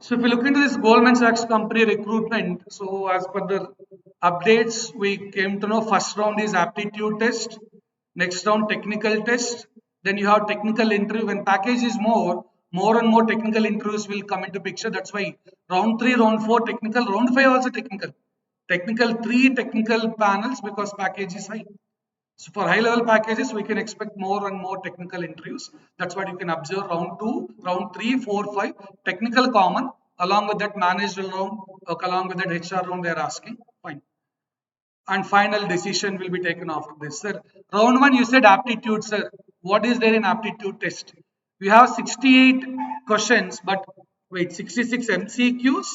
So if you look into this Goldman Sachs company recruitment, so as per the updates, we came to know first round is aptitude test, next round technical test, then you have technical interview. When package is more and more technical interviews will come into picture. That's why round 3, round 4 technical, round 5 also technical. Technical 3 technical panels because package is high. So for high level packages, we can expect more and more technical interviews. That's what you can observe round 2, round 3, 4, 5, technical common, along with that managerial round, along with that HR round they are asking. Fine. And final decision will be taken after this. Sir, round 1 you said aptitude, sir. What is there in aptitude test? We have 68 questions, but wait, 66 MCQs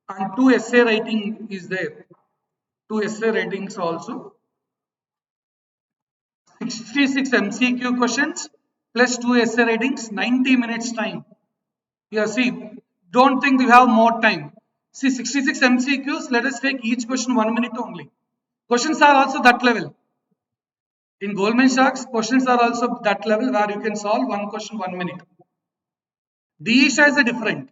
and 2 essay writing is there. 2 essay ratings also. 66 MCQ questions plus 2 essay ratings, 90 minutes time. Here, see, don't think you have more time. See, 66 MCQs, let us take each question 1 minute only. Questions are also that level. In Goldman Sachs, questions are also that level where you can solve one question 1 minute. DESHA is a different.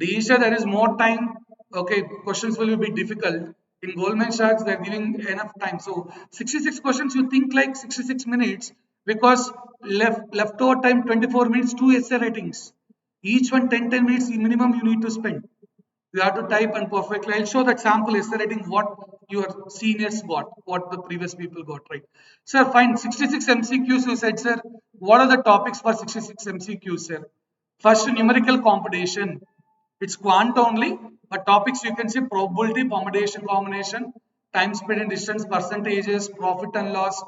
DESHA, there is more time. Okay, questions will be difficult. In Goldman Sachs, they're giving enough time. So 66 questions, you think like 66 minutes because leftover time 24 minutes, 2 essay ratings. Each one 10 minutes minimum you need to spend. You have to type and perfectly. I'll show that sample essay rating what your seniors got, what the previous people got, right? Sir, fine. 66 MCQs you said, sir. What are the topics for 66 MCQs, sir? First, numerical computation. It's quant only, but topics you can see probability, permutation, combination, time, speed and distance, percentages, profit and loss.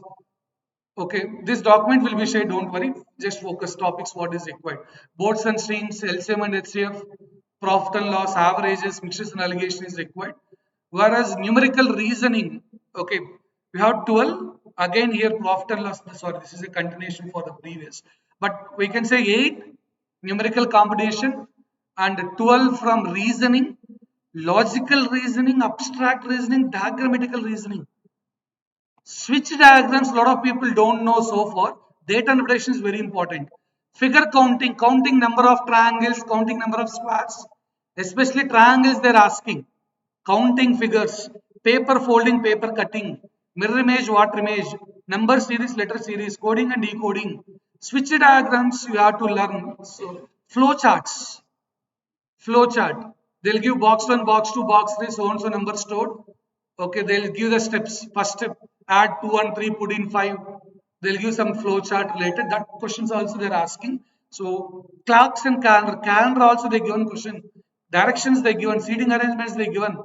Okay, this document will be shared, don't worry. Just focus topics what is required. Boats and streams, LCM and HCF, profit and loss, averages, mixtures and allegation is required. Whereas numerical reasoning, okay, we have 12. Again here profit and loss, sorry, this is a continuation for the previous. But we can say 8 numerical computation and 12 from reasoning, logical reasoning, abstract reasoning, diagrammatical reasoning. Switch diagrams, a lot of people don't know so far. Data interpretation is very important. Figure counting, counting number of triangles, counting number of squares. Especially triangles they're asking. Counting figures, paper folding, paper cutting, mirror image, water image, number series, letter series, coding and decoding. Switch diagrams you have to learn. So flow charts. Flow chart. They'll give box 1, box 2, box 3, so and so number stored. Okay, they'll give the steps. First step, add 2 and 3, put in 5. They'll give some flow chart related. That questions also they're asking. So clocks and calendar. Calendar also they given question. Directions they given. Seating arrangements they given.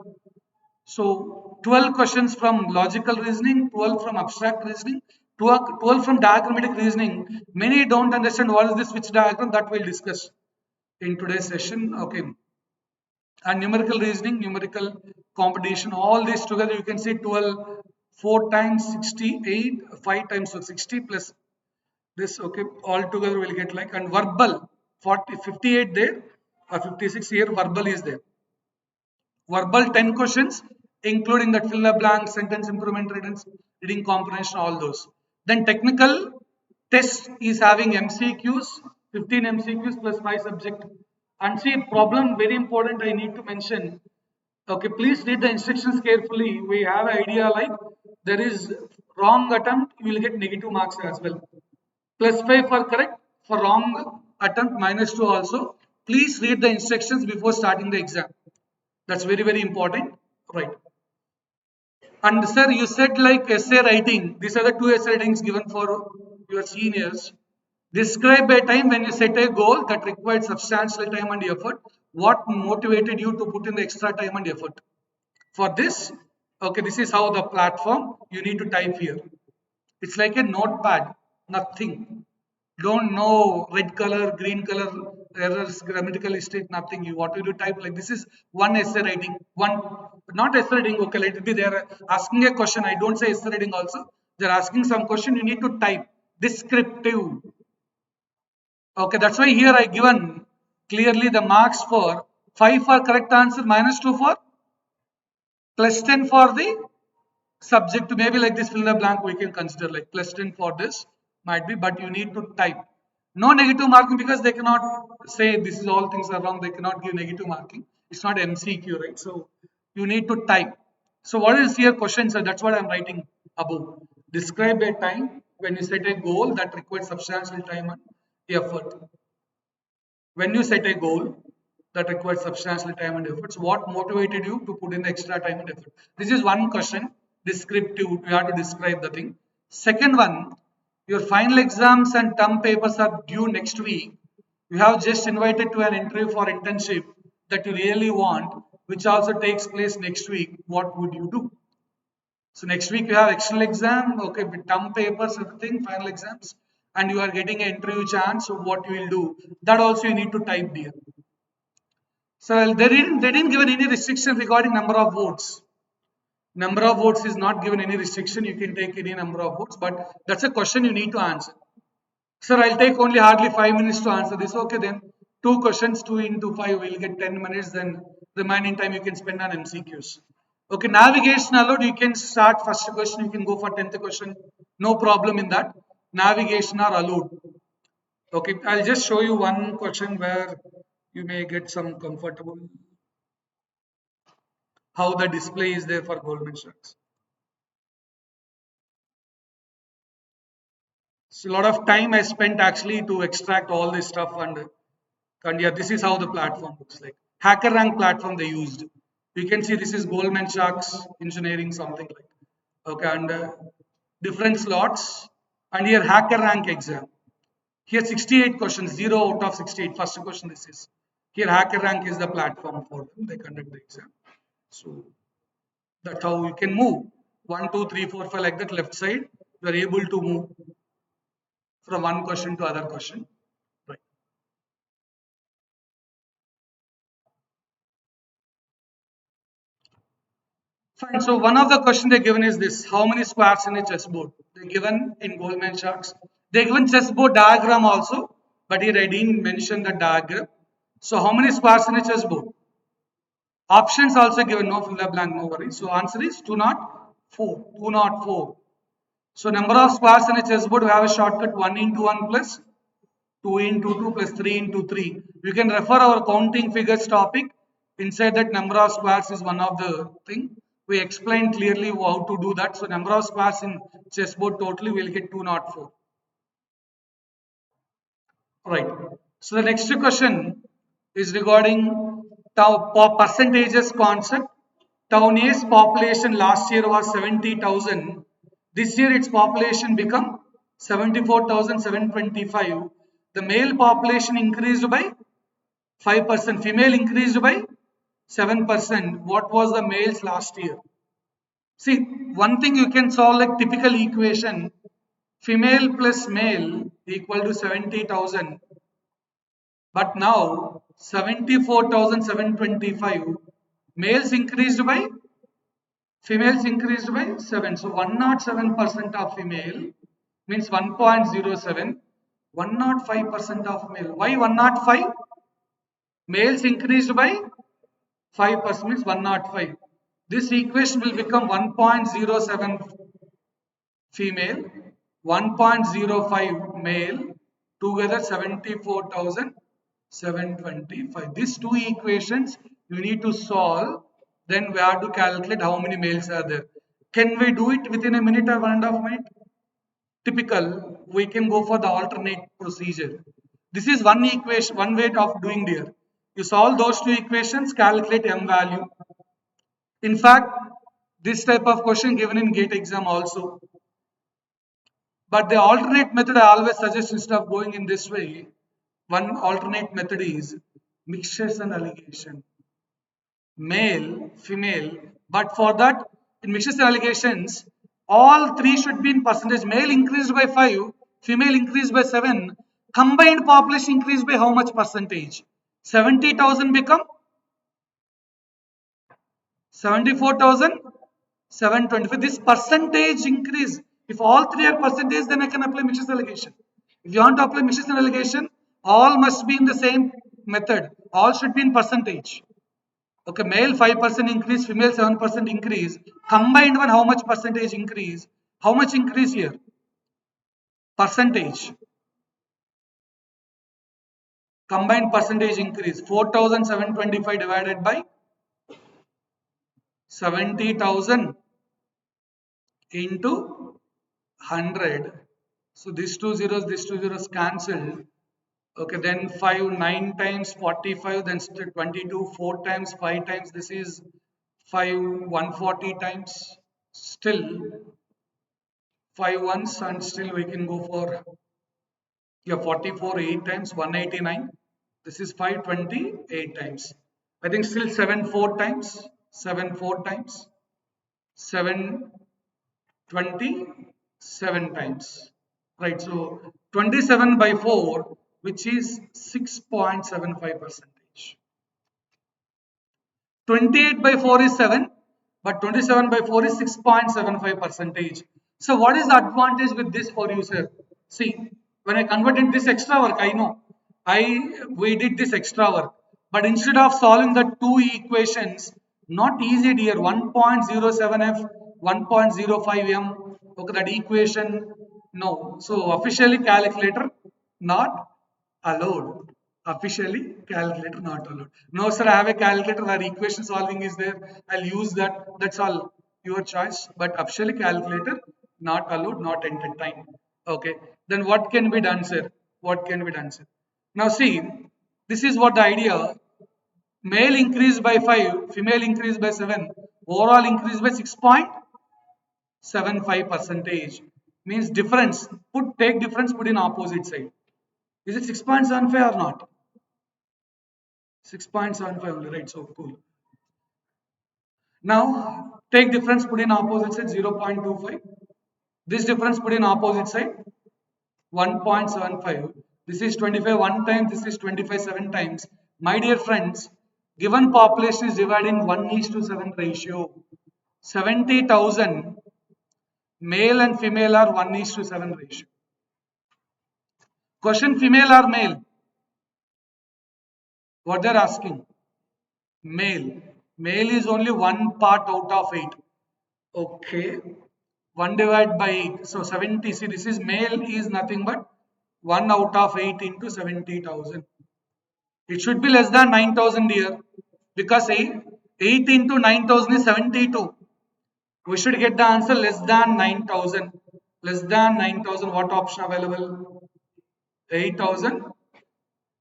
So 12 questions from logical reasoning, 12 from abstract reasoning, 12 from diagrammatic reasoning. Many don't understand what is this switch diagram, that we'll discuss in today's session. Okay, and numerical reasoning, numerical competition, all this together you can see 12, 4 times 68, 5 times so 60 plus this. Okay, all together we'll get like, and verbal 40, 58 there, 56 here, verbal is there. Verbal 10 questions, including that fill the blank, sentence improvement, reading comprehension, all those. Then technical test is having MCQs, 15 MCQs plus 5 subject. And see, problem very important I need to mention. Okay, please read the instructions carefully. We have an idea like there is wrong attempt, you will get negative marks as well. Plus 5 for correct, for wrong attempt -2 also. Please read the instructions before starting the exam. That's very, very important. Right. And sir, you said like essay writing. These are the 2 essay writings given for your seniors. Describe a time when you set a goal that required substantial time and effort. What motivated you to put in the extra time and effort? For this, okay, this is how the platform you need to type here. It's like a notepad, nothing. Don't know red color, green color, errors, grammatical mistake, nothing. You what will you type like this is one essay writing, one not essay writing. Okay, let it be. They are asking a question. I don't say essay writing also. They're asking some question. You need to type descriptive. Okay, that's why here I given clearly the marks for 5 for correct answer, -2 for, plus 10 for the subject. Maybe like this fill in the blank we can consider like plus 10 for this might be, but you need to type. No negative marking because they cannot say this is all things are wrong. They cannot give negative marking. It's not MCQ, right? So you need to type. So what is your question, sir? That's what I'm writing above. Describe a time when you set a goal that requires substantial time and effort. When you set a goal that requires substantial time and effort, so what motivated you to put in the extra time and effort? This is one question. Descriptive. You have to describe the thing. Second one, your final exams and term papers are due next week. You have just invited to an interview for internship that you really want, which also takes place next week. What would you do? So next week you have external exam, okay, with term papers, everything, final exams, and you are getting an interview chance. So what you will do? That also you need to type here. So they didn't give any restriction regarding number of votes. Number of votes is not given any restriction. You can take any number of votes, but that's a question you need to answer. Sir, I'll take only hardly 5 minutes to answer this. Okay, then two questions, 2 into 5, we'll get 10 minutes. Then remaining time you can spend on MCQs. Okay, navigation allowed. You can start first question. You can go for 10th question. No problem in that. Navigation are allowed. Okay, I'll just show you one question where you may get some comfortable how the display is there for Goldman Sachs. So a lot of time I spent actually to extract all this stuff and yeah, this is how the platform looks like. Hacker rank platform they used. You can see this is Goldman Sachs engineering something like. Okay, and different slots and here hacker rank exam. Here 68 questions, 0 out of 68. First question this is. Here hacker rank is the platform for them. They conduct the exam. So that's how you can move. 1, 2, 3, 4, 5 like that left side. You are able to move from one question to other question. Right. Fine. So one of the question they given is this: how many squares in a chessboard? They given in Goldman Sachs. They given chessboard diagram also, but here I didn't mention the diagram. So how many squares in a chessboard? Options also given. No fill the blank. No worry. So answer is 204. 204. So number of squares in a chessboard, we have a shortcut 1 into 1 plus 2 into 2 plus 3 into 3. You can refer our counting figures topic. Inside that number of squares is one of the thing. We explained clearly how to do that. So number of squares in chessboard totally will get 204. Right. So the next question is regarding percentages concept. Town A's population last year was 70,000. This year its population become 74,725. The male population increased by 5%. Female increased by 7%. What was the males last year? See, one thing you can solve like typical equation. Female plus male equal to 70,000. But now 74,725. Males increased by females increased by 7. So 107% of female means 1.07. 105% of male. Why 105? Males increased by 5% means 105. This equation will become 1.07 female, 1.05 male, together 74,725. These two equations you need to solve. Then we have to calculate how many males are there. Can we do it within a minute or 1.5 minutes? Typical, we can go for the alternate procedure. This is one equation, one way of doing there. You solve those two equations, calculate m value. In fact, this type of question given in GATE exam also. But the alternate method I always suggest instead of going in this way, one alternate method is mixtures and allegation. Male, female, but for that in mixtures and allegations, all three should be in percentage. Male increased by 5, female increased by 7, combined population increased by how much percentage? 70,000 become 74,725. This percentage increase. If all three are percentage, then I can apply mixtures allegation. If you want to apply mixtures allegation, all must be in the same method. All should be in percentage. Okay, male 5% increase, female 7% increase. Combined one, how much percentage increase? How much increase here? Percentage. Combined percentage increase 4725 divided by 70,000 into 100. So these these two zeros cancelled. Okay, then 5, 9 times 45, then 22, 4 times, 5 times. This is 5, 140 times. Still 5 ones, and still we can go for, yeah, 44, 8 times, 189. This is 528 times. I think still 7, 4 times, 7, 4 times, 7, 27 times. Right, so 27 by 4, which is 6.75 percentage. 28 by 4 is 7, but 27 by 4 is 6.75 percentage. So what is the advantage with this for you, sir? See, when I converted this extra work, I know we did this extra work, but instead of solving the two equations, not easy dear, 1.07f, 1.05m, okay, that equation, no. So officially calculator not allowed. Officially, calculator not allowed. No, sir, I have a calculator where equation solving is there. I'll use that. That's all. Your choice. But officially, calculator not allowed, not entertained. Okay. Then what can be done, sir? What can be done, sir? Now, see, this is what the idea. Male increased by 5, female increased by 7, overall increase by 6.75 percentage. Means difference. Take difference, put in opposite side. Is it 6.75 or not? 6.75 only, right? So cool. Now take difference, put in opposite side 0.25. This difference put in opposite side 1.75. This is 25 one time, this is 25 7 times. My dear friends, given population is divided in 1:7 ratio. 70,000 male and female are 1:7 ratio. Question, female or male? What they're asking? Male. Male is only one part out of 8. Okay. 1 divided by 8. So 70. See, this is male is nothing but 1 out of 8 into 70,000. It should be less than 9,000 here because 8 into 9,000 is 72. We should get the answer less than 9,000. Less than 9,000. What option available? 8,000.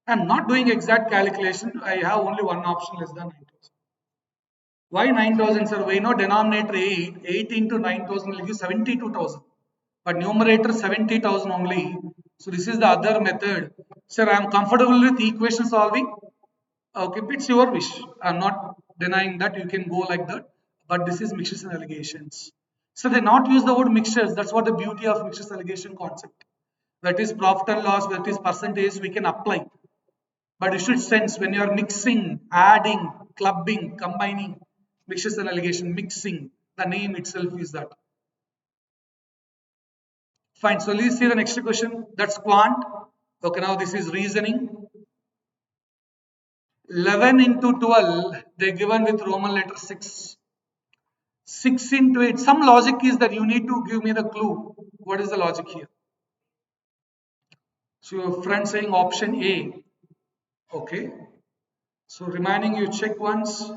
I'm not doing exact calculation. I have only one option less than 9,000. Why 9,000, sir? We know denominator 8. 8 into 9,000 will give 72,000. But numerator 70,000 only. So this is the other method. Sir, I am comfortable with equation solving. Okay, it's your wish. I'm not denying that you can go like that. But this is mixtures and allegations. So they not use the word mixtures. That's what the beauty of mixtures allegation concept. That is profit and loss, that is percentage we can apply. But you should sense when you are mixing, adding, clubbing, combining, mixtures and allegation, mixing. The name itself is that. Fine. So let's see the next question. That's quant. Okay, now this is reasoning. 11 into 12, they're given with Roman letter 6. 6 into 8. Some logic is that you need to give me the clue. What is the logic here? So your friend saying option A. Okay. So remaining you check once.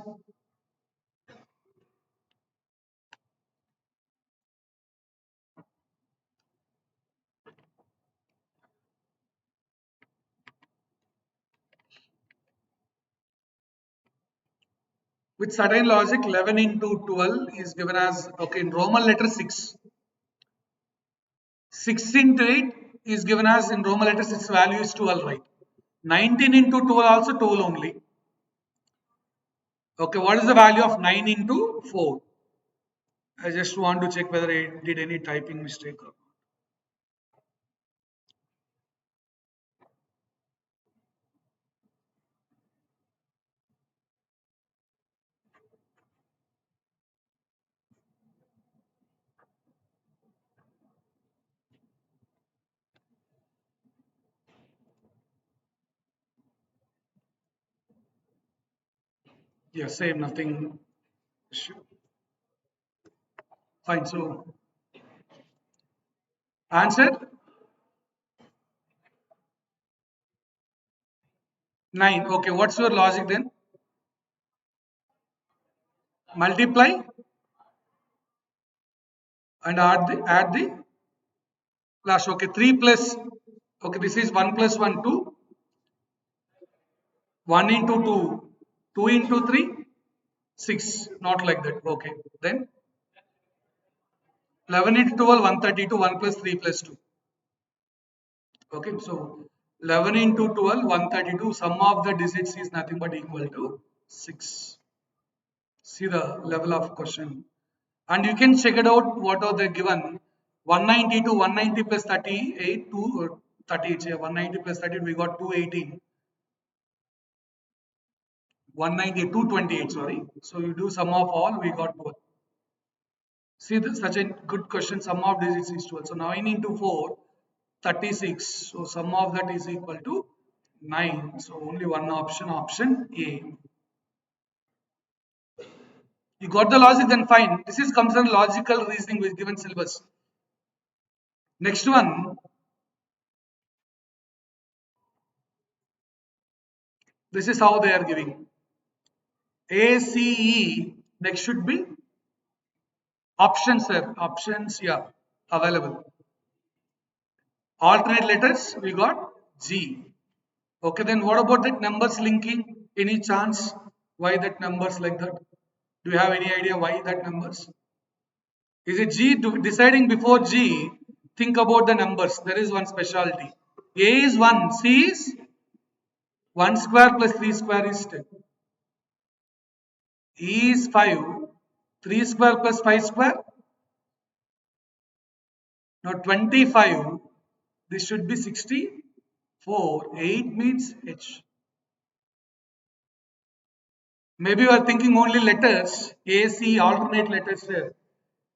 With certain logic, 11 into 12 is given as, okay, in Roman letter 6. 6 into 8 is given as in Roman letter 6 value is 12, right? 19 into 12 also 12 only. Okay, what is the value of 9 into 4? I just want to check whether I did any typing mistake or not. Yeah, same, nothing. Fine, so answer 9. Okay, what's your logic then? Multiply and add the last. Okay, 3 plus. Okay, this is 1 plus 1, 2. 1 into 2, 2 into 3, 6. Not like that. Okay, then 11 into 12, 132, 1 plus 3 plus 2. Okay, so 11 into 12, 132. Sum of the digits is nothing but equal to 6. See the level of question. And you can check it out what are they given. 190 to 190 plus 38 to 38. 190 plus 38, we got 218. 190, 228, sorry. So you do sum of all, we got 12. See, this such a good question. Sum of digits is 12. So 9 into 4, 36. So sum of that is equal to 9. So only one option, option A. You got the logic, then fine. This is considered logical reasoning with given syllabus. Next one, this is how they are giving. ACE, next should be options, sir. Options, yeah, available. Alternate letters, we got G. Okay, then what about that numbers linking? Any chance why that numbers like that? Do you have any idea why that numbers? Is it G? Deciding before G, think about the numbers. There is one specialty. A is 1, C is 1 square plus 3 square is 10. E is 5, 3 square plus 5 square. Now 25, this should be 64. 8 means H. Maybe you are thinking only letters, A, C, alternate letters there.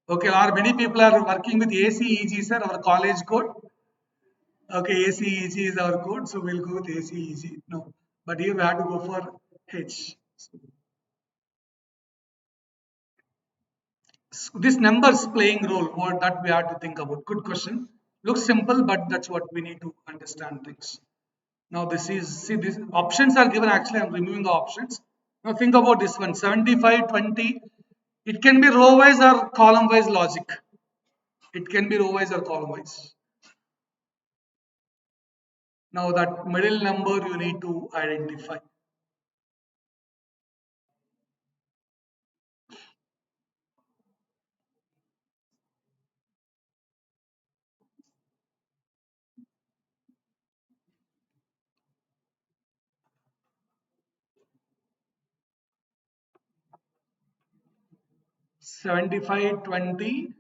Okay, or many people are working with ACEG, sir, our college code. Okay, ACEG is our code, so we'll go with ACEG. No, but here we have to go for H. So this numbers playing role, what that we have to think about. Good question. Looks simple, but that's what we need to understand things. Now this is, see, these options are given. Actually, I'm removing the options. Now think about this one, 75, 20. It can be row wise or column wise logic. It can be row wise or column wise. Now that middle number you need to identify. 75, 20,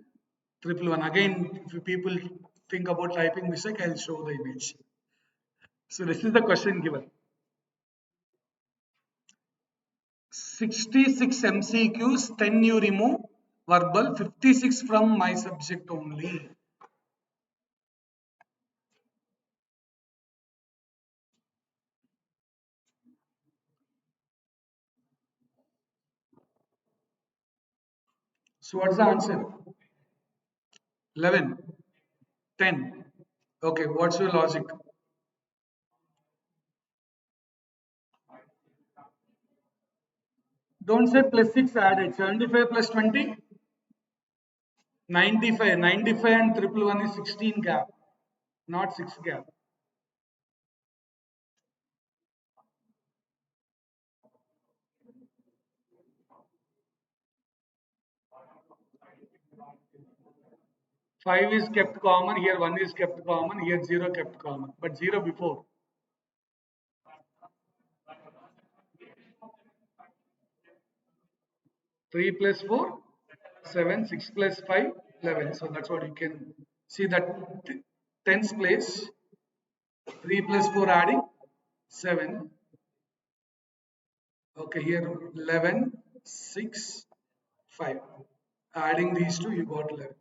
triple one. Again, if people think about typing mistake, I'll show the image. So this is the question given. 66 MCQs, 10 you remove, verbal, 56 from my subject only. So what's the answer? 11, 10. Okay, what's your logic? Don't say plus 6 added. 75 plus 20? 95. 95 and triple one is 16 gap, not 6 gap. Five is kept common, here one is kept common, here zero kept common, but zero before. Three plus four, 7, 6 plus 5, 11. So that's what you can see that tens place. 3 plus 4 adding 7. Okay, here 11, 6, 5. Adding these two, you got 11.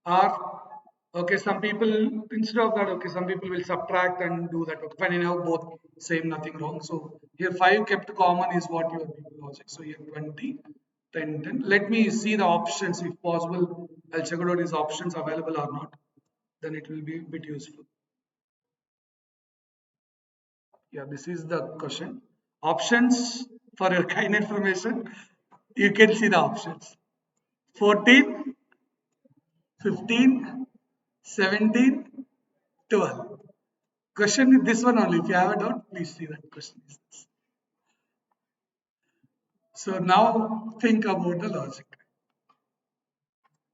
Or, okay, some people, instead of that, okay, some people will subtract and do that. Okay, fine, anyhow, both same, nothing wrong. So here 5 kept common is what your logic. So here 20, 10, 10. Let me see the options if possible. I'll check out these options available or not. Then it will be a bit useful. Yeah, this is the question. Options for your kind information. You can see the options. 14, 15, 17, 12. Question is this one only. If you have a doubt, please see that question. So now think about the logic.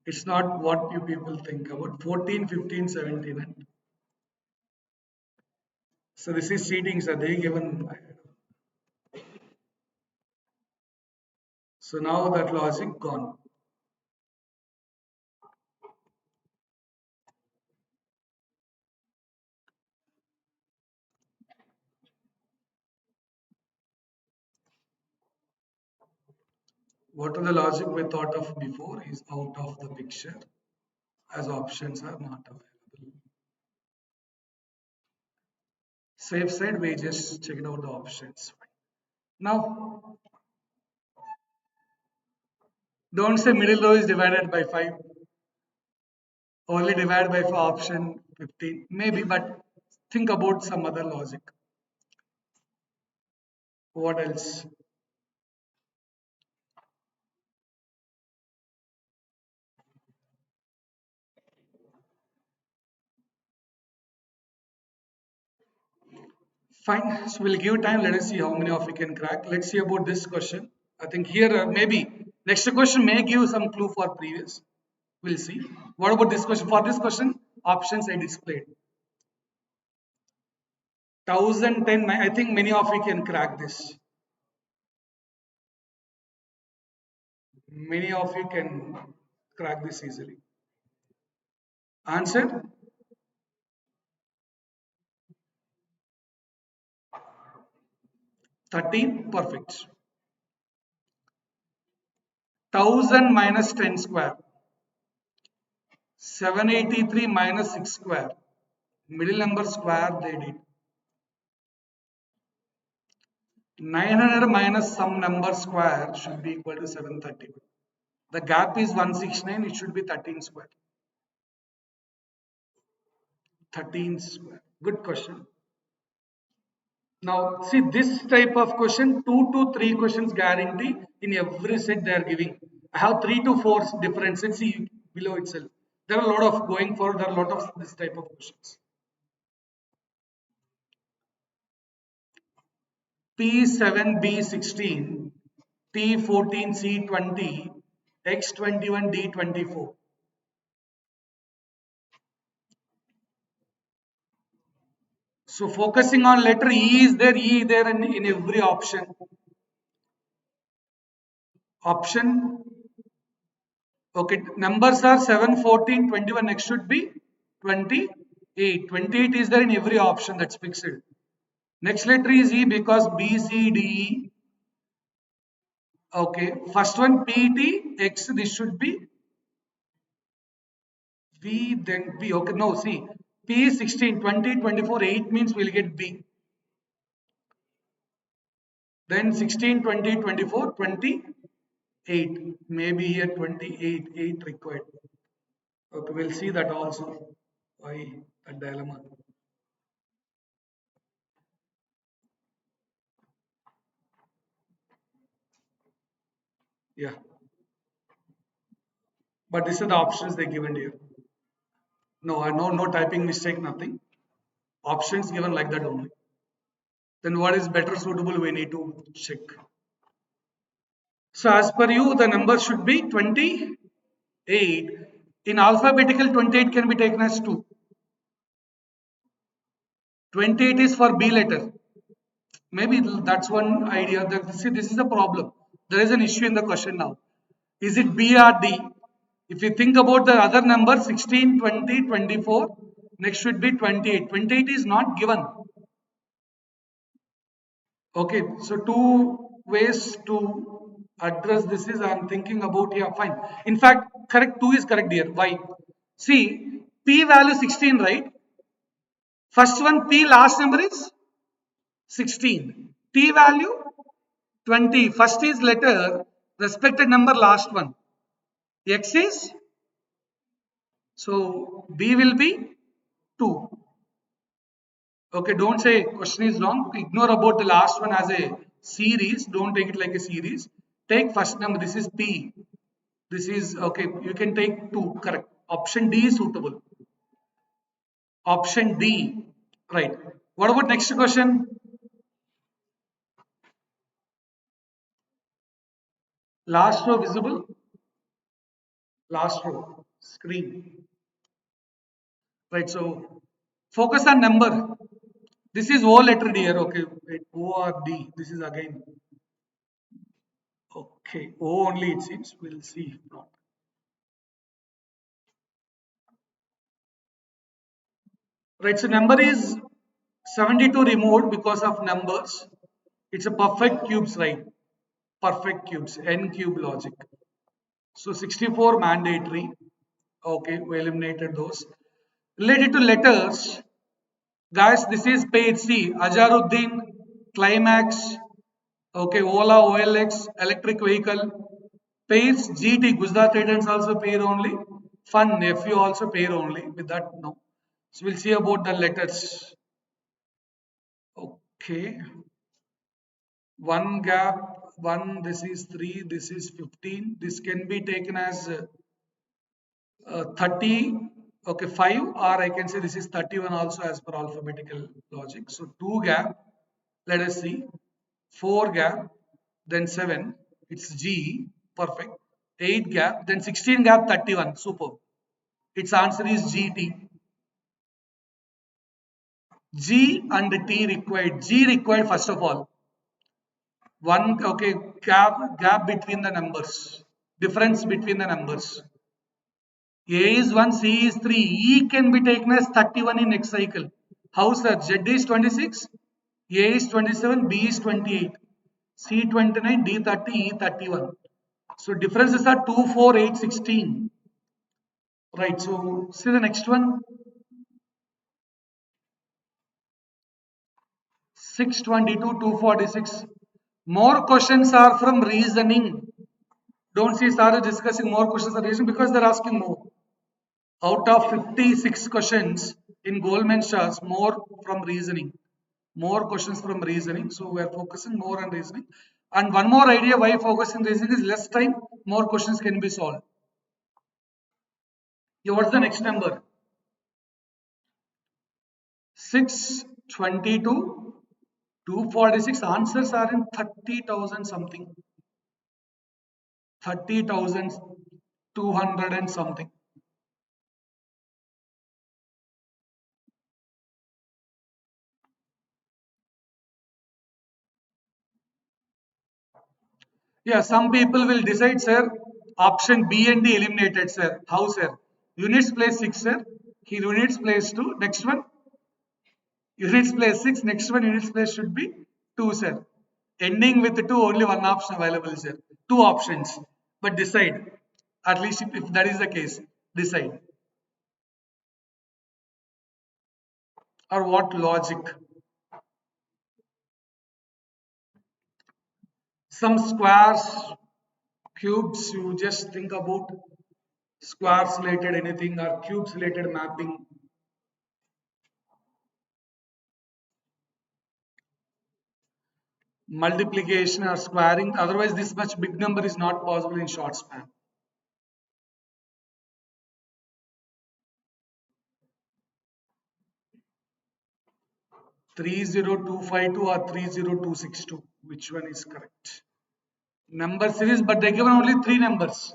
It's not what you people think about 14, 15, 17. So this is seating, so they given. So now that logic gone. What are the logic we thought of before is out of the picture as options are not available. Safe side, we just checked out the options. Now, don't say middle row is divided by 5. Only divide by 4 option 15. Maybe, but think about some other logic. What else? Fine. So we'll give time. Let us see how many of you can crack. Let's see about this question. I think here maybe next question may give some clue for previous. We'll see. What about this question? For this question, options I displayed. 1010. I think many of you can crack this. Many of you can crack this easily. Answer? 13. Perfect. 1000 minus 10 square. 783 minus 6 square. Middle number square they did. 900 minus some number square should be equal to 731. The gap is 169. It should be 13 square. 13 square. Good question. Now, see this type of question, 2 to 3 questions guarantee in every set they are giving. I have 3 to 4 different sets. See below itself. There are a lot of going forward. There are a lot of this type of questions. P7, B16, T14, C20, X21, D24. So focusing on letter E is there, in every option. Option, okay, numbers are 7, 14, 21, next should be 28. 28 is there in every option, that's fixed. Next letter is E because B, C, D, E. Okay, first one P, T, X, this should be V, then B. Okay, no, see, P 16, 20, 24, 8 means we'll get B. Then 16, 20, 24, 28. Maybe here 28, 8 required. Okay, we'll see that also. Why that dilemma? Yeah. But these are the options they given here. No, no typing mistake, nothing. Options given like that only. Then what is better suitable? We need to check. So as per you, the number should be 28. In alphabetical, 28 can be taken as 2. 28 is for B letter. Maybe that's one idea. That see, this is the problem. There is an issue in the question now. Is it B or D? If you think about the other number 16, 20, 24, next should be 28. 28 is not given. Okay, so two ways to address this is I'm thinking about here. Fine. In fact, correct 2 is correct here. Why? See, P value 16, right? First one P last number is 16. T value 20. First is letter, respected number last one. X is, so B will be 2. Okay, don't say question is wrong. Ignore about the last one as a series. Don't take it like a series. Take first number. This is P. This is okay. You can take two. Correct. Option D is suitable. Option D. Right. What about next question? Last row visible. Last row. Screen. Right. So focus on number. This is O letter D here. Okay. Wait, O or D. This is again. Okay. O only it seems. We'll see. If not. Right. So number is 72 removed because of numbers. It's a perfect cubes, right? Perfect cubes. N cube logic. So 64 mandatory. Okay. We eliminated those. Related to letters. Guys, this is page C. Ajaruddin, Climax, okay, Ola, OLX, electric vehicle. Pairs GT, Gujarat Titans also pair only. Fun, FU also pair only. With that, no. So we'll see about the letters. Okay. One gap, one, this is 3, this is 15. This can be taken as 30, okay, 5, or I can say this is 31 also as per alphabetical logic. So 2 gap, let us see. 4 gap, then 7, it's G, perfect. 8 gap, then 16 gap, 31, super. Its answer is GT. G and T required. G required first of all. One, okay, gap between the numbers. Difference between the numbers. A is 1, C is 3. E can be taken as 31 in next cycle. How sir? Z is 26, A is 27, B is 28, C 29, D 30, E 31. So differences are 2, 4, 8, 16. Right. So see the next one. 622, 246. More questions are from reasoning. Don't see started discussing more questions are reasoning because they're asking more. Out of 56 questions in Goldman Sachs, more from reasoning. More questions from reasoning. So we are focusing more on reasoning. And one more idea why focusing reasoning is less time, more questions can be solved. Yeah, what's the next number? 622, 246 answers are in 30,000 something. 30,200 and something. Yeah, some people will decide, sir. Option B and D eliminated, sir. How, sir? Units place 6, sir. He units place 2. Next one, units place 6. Next one, units place should be 2, sir. Ending with 2, only one option available, sir. Two options. But decide. At least if that is the case, decide. Or what logic? Some squares, cubes, you just think about squares related anything or cubes related mapping. Multiplication or squaring, otherwise this much big number is not possible in short span. Three zero two five two or 30262, which one is correct? Number series, but they given only three numbers.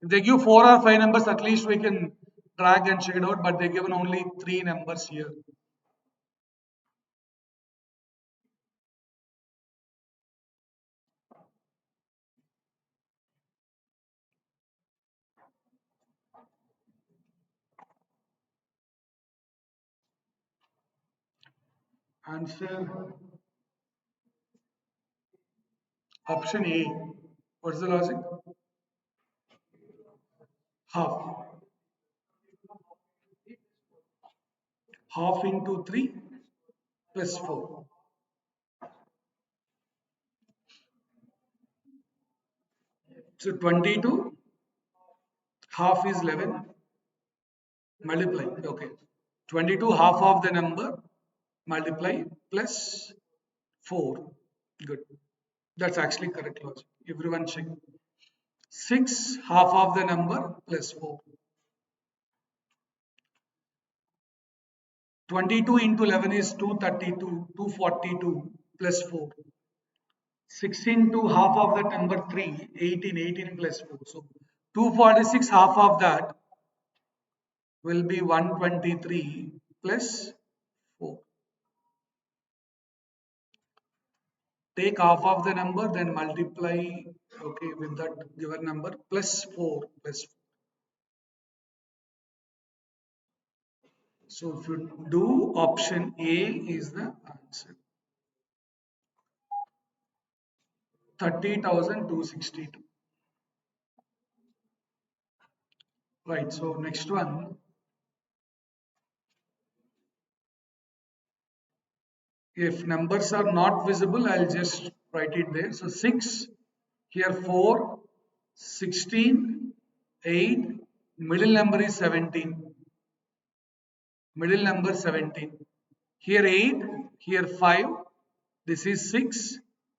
If they give four or five numbers, at least we can drag and shade out, but they given only three numbers here. Answer option A. What's the logic? Half. Half into 3 plus 4. So 22, half is 11, multiply. Okay. 22, half of the number, multiply plus 4. Good. That's actually correct logic. Everyone check. 6 half of the number plus 4. 22 into 11 is 232, 242 plus 4. 16 to half of that number 3, 18, 18 plus 4. So 246 half of that will be 123 plus 4. Take half of the number, then multiply, okay, with that given number plus 4 plus 4. So if you do option A is the answer. 30,262. Right. So next one. If numbers are not visible, I'll just write it there. So 6, here 4, 16, 8, middle number is 17. Middle number 17. Here 8, here 5, this is 6,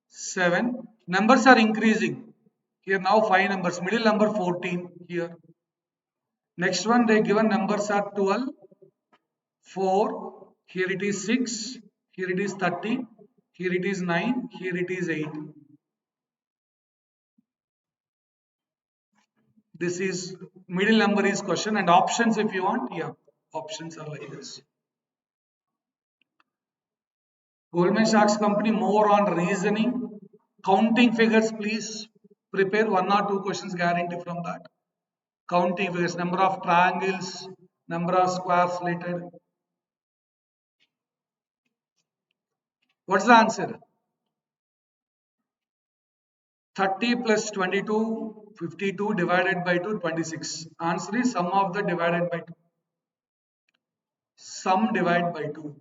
7. Numbers are increasing. Here now 5 numbers, middle number 14 here. Next one, they given numbers are 12, 4, here it is 6, here it is 13, here it is 9, here it is 8. This is middle number is question and options if you want. Yeah, options are like this. Goldman Sachs company more on reasoning. Counting figures, please prepare 1 or 2 questions guarantee from that. Counting figures, number of triangles, number of squares related. What's the answer? 30 plus 22, 52 divided by 2, 26. Answer is sum of the divided by 2. Sum divided by 2.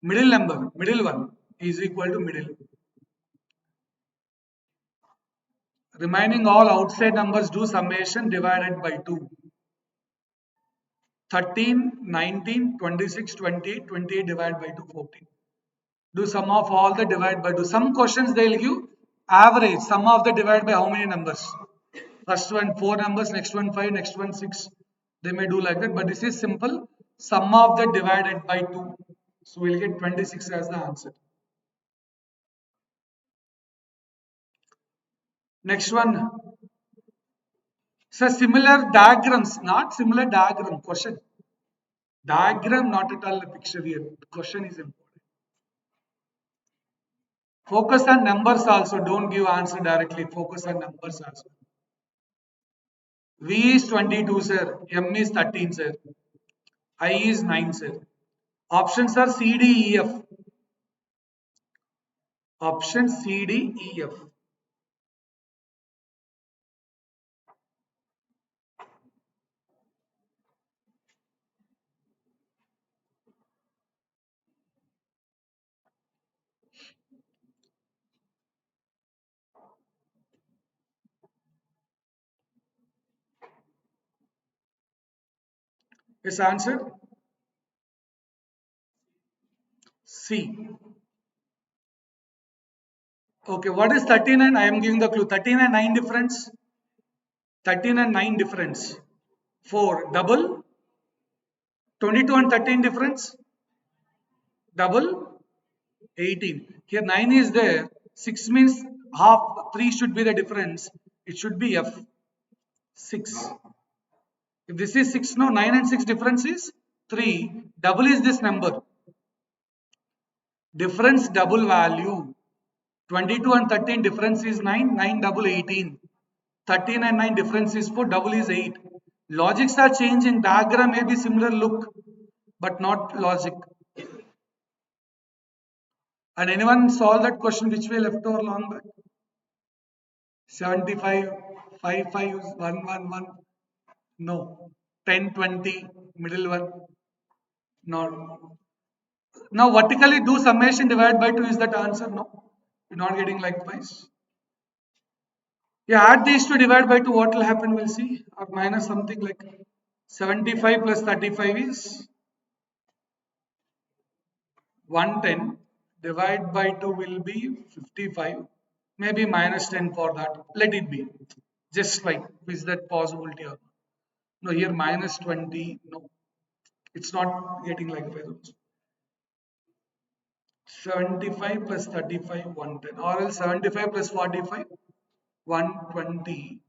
Middle number, middle one is equal to middle. Remaining all outside numbers do summation divided by 2. 13, 19, 26, 28, 28 divided by 2, 14. Do sum of all the divide by 2. Some questions they will give average, sum of the divide by how many numbers? First one 4 numbers, next one 5, next one 6. They may do like that, but this is simple. Sum of the divided by 2. So we'll get 26 as the answer. Next one. So similar diagrams, not similar diagram, question. Diagram not at all a picture here. Question is important. Focus on numbers also. Don't give answer directly. Focus on numbers also. V is 22, sir. M is 13, sir. I is 9, sir. Options are C, D, E, F. Option C, D, E, F. Is answer C. Okay, what is 39? I am giving the clue. 13 and 9 difference. 13 and 9 difference. 4 double. 22 and 13 difference. Double. 18. Here 9 is there. 6 means half. 3 should be the difference. It should be F. 6. If this is 6, no, 9 and 6 difference is 3. Double is this number. Difference double value. 22 and 13 difference is 9. 9 double 18. 13 and 9 difference is 4. Double is 8. Logics are changing. Diagram may be similar look, but not logic. And anyone solve that question which we left over long back? 75, 5, 5, 1, 1, 1. No. 10, 20, middle one. No. Now vertically do summation divided by 2 is that answer? No. You're not getting likewise. Yeah, add these two divide by 2, what will happen? We'll see. Or minus something like 75 plus 35 is 110 divide by 2 will be 55, maybe minus 10 for that. Let it be. Just like, is that possibility? Or no, here minus 20. No, it's not getting like that. 75 plus 35, 110. Or else 75 plus 45, 120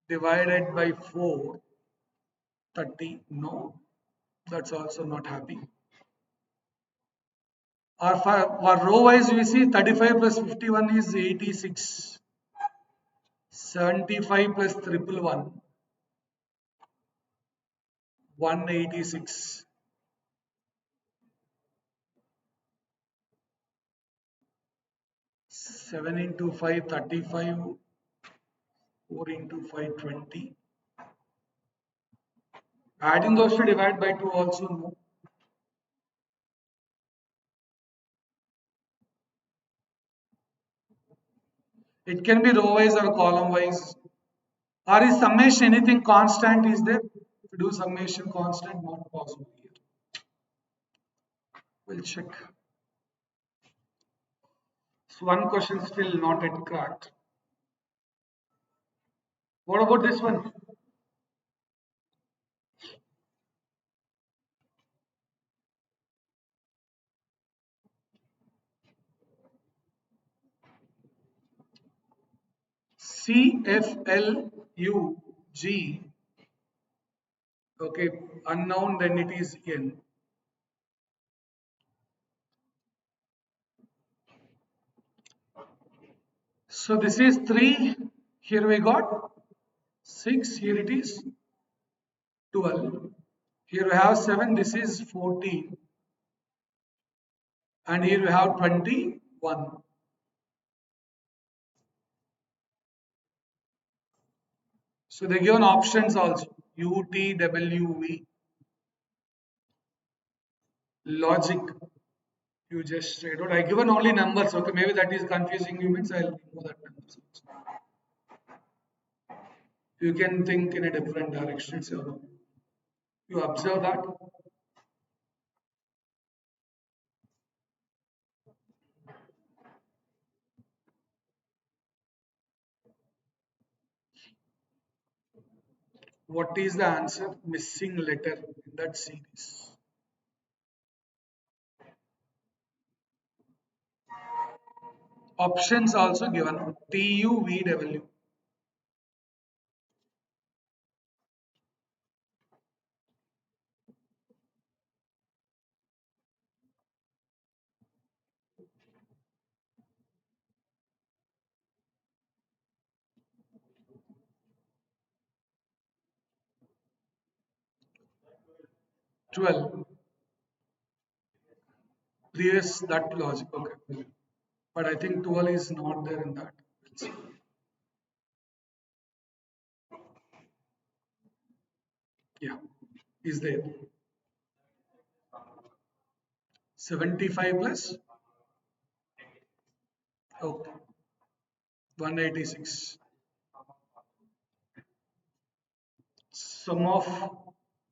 divided by 4, 30. No, that's also not happy. Or for row wise, we see 35 plus 51 is 86. 75 plus triple one, 186. 7 into 5, 35. 4 into 5, 20. Adding those to divide by 2 also no. It can be row wise or column wise. Or is summation anything constant is there? If you do summation constant, not possible here. We'll check. So one question still not yet cracked. What about this one? CFLUG. Okay, unknown, then it is N. So this is 3. Here we got 6. Here it is 12. Here we have 7. This is 14. And here we have 21. So they given options also. UTWV. Logic. You just straight out. I given only numbers. Okay, maybe that is confusing you means I'll remove that numbers. You can think in a different direction. So you observe that. What is the answer? Missing letter in that series. Options also given. TUVW. Twelve. Previous that logic. Okay. But I think 12 is not there in that. Yeah, is there. 75 plus, okay, 186. Sum of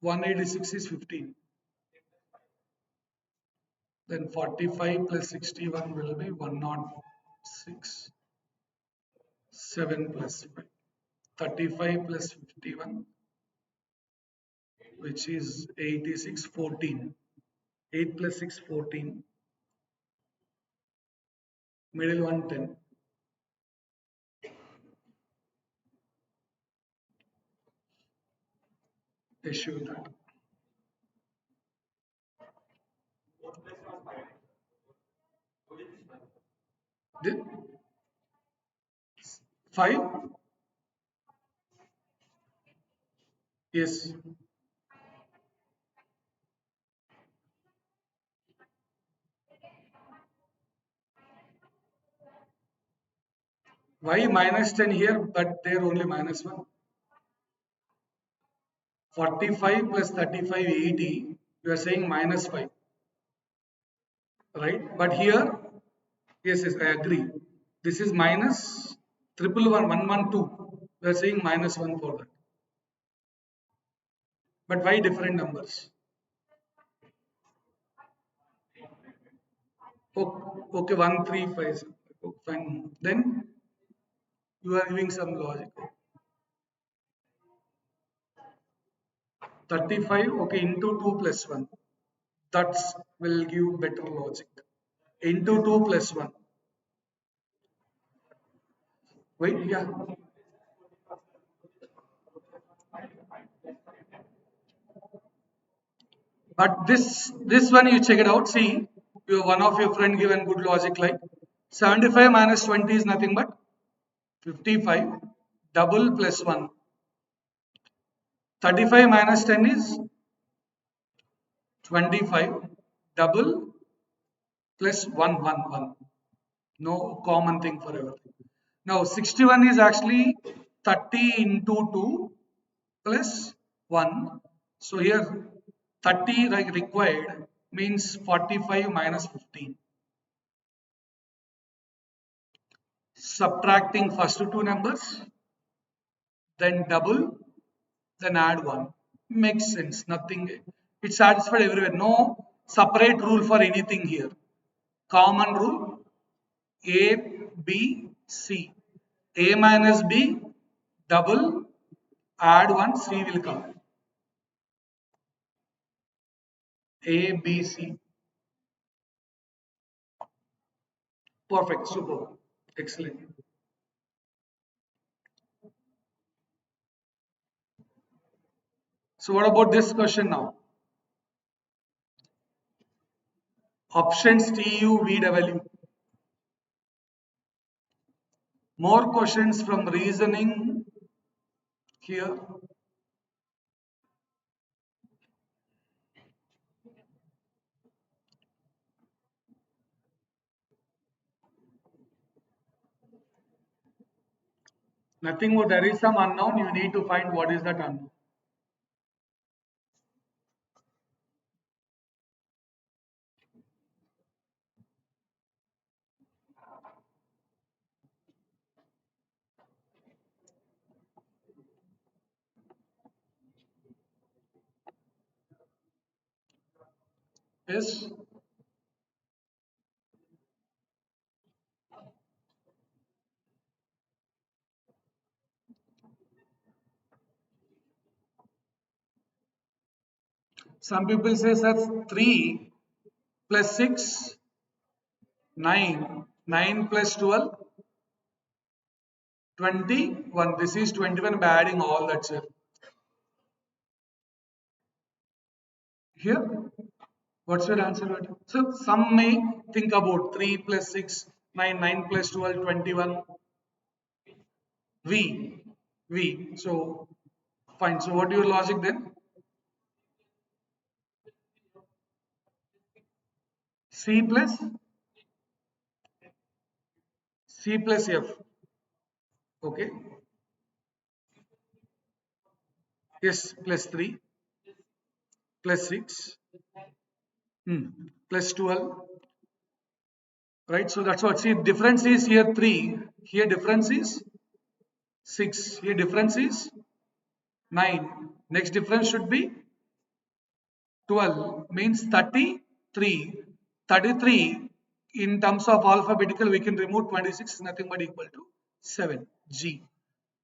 186 is 15. Then 45 plus 61 will be 106. 7 plus 5. 35 plus 51, which is 86, 14. 8 plus 6, 14. Middle one, 10. Issue that. The 5? Yes. Why minus 10 here, but there only minus 1? 45 plus 35, 80. You are saying minus 5, right? But here, yes, I agree. This is minus triple one, 112. We are saying minus 1 for that. But why different numbers? Okay, 135. Okay, fine. Then you are giving some logic. 35, okay, into 2 plus 1. That will give better logic. Into 2 plus 1. Wait, yeah. But this one you check it out. See, one of your friend given good logic like 75 minus 20 is nothing but 55. Double plus 1. 35 minus 10 is 25. Double plus 1, 1, 1. No common thing for everything. Now 61 is actually 30 into 2 plus 1. So here 30 like required means 45 minus 15. Subtracting first two numbers, then double, then add 1. Makes sense. Nothing. It's satisfied everywhere. No separate rule for anything here. Common rule A, B, C. A minus B, double, add 1, C will come. A, B, C. Perfect. Super. Excellent. So what about this question now? Options TU, VW. More questions from reasoning here. Nothing more. There is some unknown. You need to find what is that unknown. Yes. Some people say that's 3 plus 6, 9. 9 plus 12, 21. This is 21 by adding all that, sir. Here, what's your answer? So some may think about 3 plus 6, 9, 9 plus 12, 21. V. V. So fine. So what your logic then? C plus C plus F. Okay. Yes, plus 3 plus 6 plus 12. Right. So that's what. See, difference is here 3. Here difference is 6. Here difference is 9. Next difference should be 12 means 33. 33 in terms of alphabetical we can remove 26 is nothing but equal to 7. G.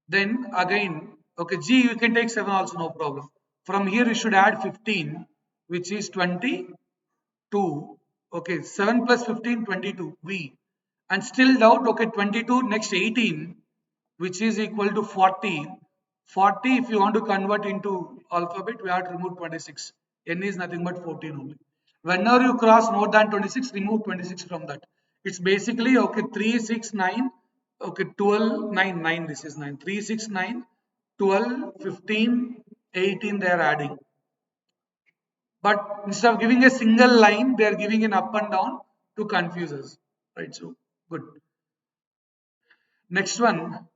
Then again, okay, G you can take 7 also, no problem. From here you should add 15 which is 22. Okay, 7 plus 15, 22. V. And still doubt, okay, 22 next 18 which is equal to 40. 40 if you want to convert into alphabet we have to remove 26. N is nothing but 14 only. Whenever you cross more than 26 remove 26 from that. It's basically okay 3 6 9 okay 12 9 9 this is 9 3 6 9 12 15 18 they are adding. But instead of giving a single line they are giving an up and down to confuse us, right? So good. Next one,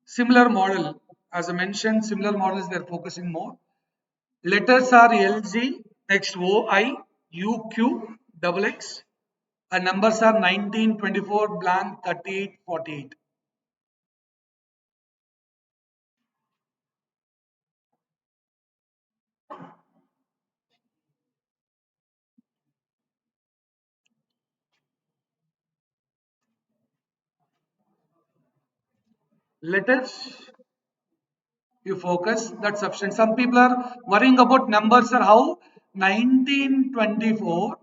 similar model. As I mentioned, similar models they're focusing more. Letters are LG, next OI, UQ, double X, and numbers are 19, 24, blank, 38, 48. letters, you focus, that's sufficient. Some people are worrying about numbers, or how 1924,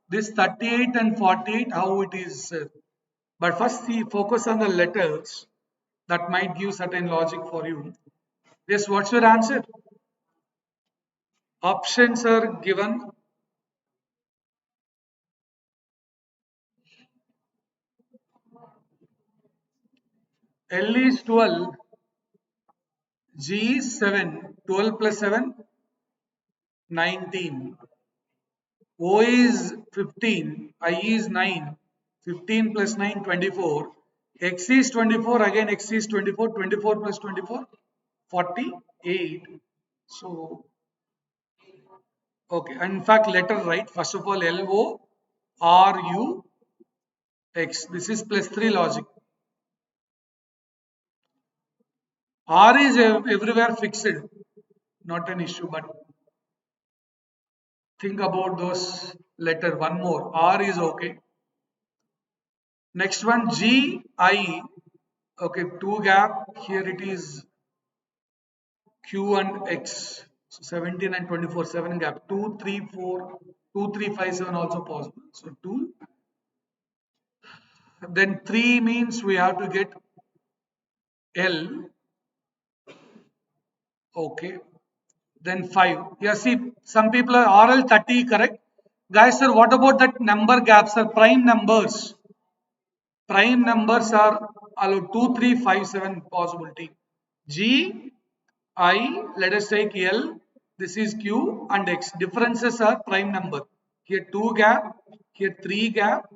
this 38 and 48, how it is. But first, see, focus on the letters. That might give certain logic for you. Yes, what's your answer? Options are given. L is 12, G is 7, 12 plus 7, 19. O is 15, I is 9, 15 plus 9, 24. X is 24, again X is 24, 24 plus 24, 48. So, okay, in fact, letter right. First of all, L O R U X. This is plus 3 logic. R is everywhere fixed, not an issue, but think about those letter. One more, R is okay. Next one, G, I, okay, 2 gap, here it is Q and X, so 17 and 24, 7 gap, 2, 3, 4, 2, 3, 5, 7 also possible, so 2, then 3 means we have to get L, okay, then 5. Yeah, see, some people are RL 30 correct. Guys, sir, what about that number gaps, sir? Prime numbers. Prime numbers are allowed 2, 3, 5, 7 possibility. G, I, let us take L, this is Q and X. Differences are prime number. Here 2 gap, here 3 gap,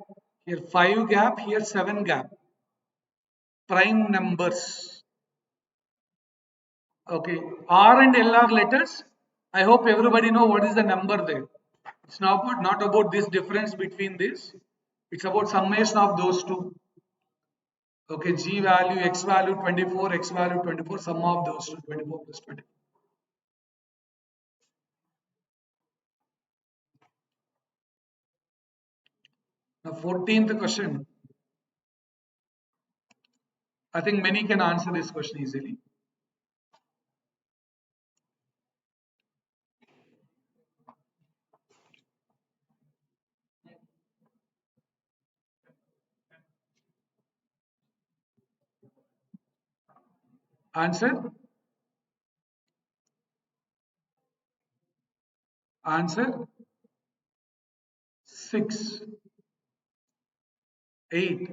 here 5 gap, here 7 gap. Prime numbers. Okay, R and L are letters. I hope everybody know what is the number there. It's not about this difference between this. It's about summation of those two. Okay, G value, X value 24, X value 24, sum of those two, 24 plus 24. Now 14th question. I think many can answer this question easily. Answer? Answer? 6. 8.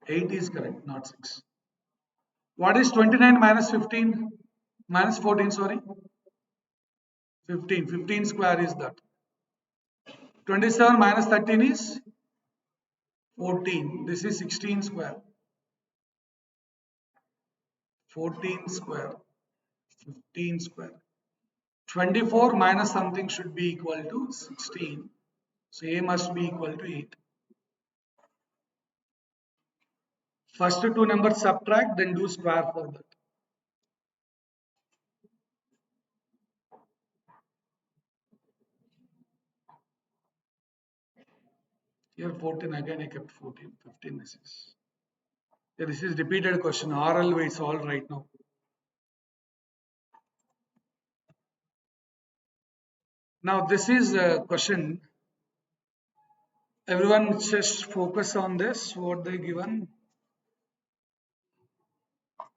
8 is correct, not 6. What is 29 minus 15? Minus 14, sorry. 15. 15 square is that. 27 minus 13 is 14. This is 16 square. 14 square. 15 square. 24 minus something should be equal to 16. So A must be equal to 8. First two numbers subtract, then do square for that. Here 14, again I kept 14. 15 this is. Yeah, this is repeated question. RL it's all right now. Now this is a question. Everyone just focus on this. What they given.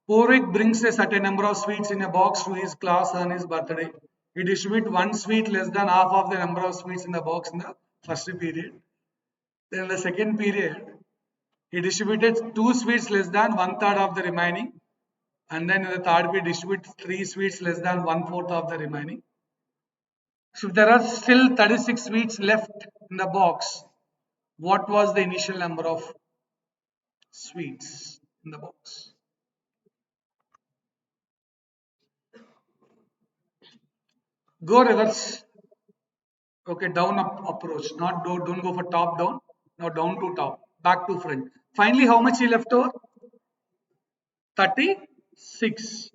Porrick brings a certain number of sweets in a box to his class on his birthday. He distributes one sweet less than half of the number of sweets in the box in the first period. Then in the second period, he distributed two sweets less than one third of the remaining. And then in the third period, distribute three sweets less than one fourth of the remaining. So if there are still 36 sweets left in the box, what was the initial number of sweets in the box? Go reverse. Okay, down up approach. Not don't go for top down. Now down to top. Back to front. Finally, how much he left over? 36.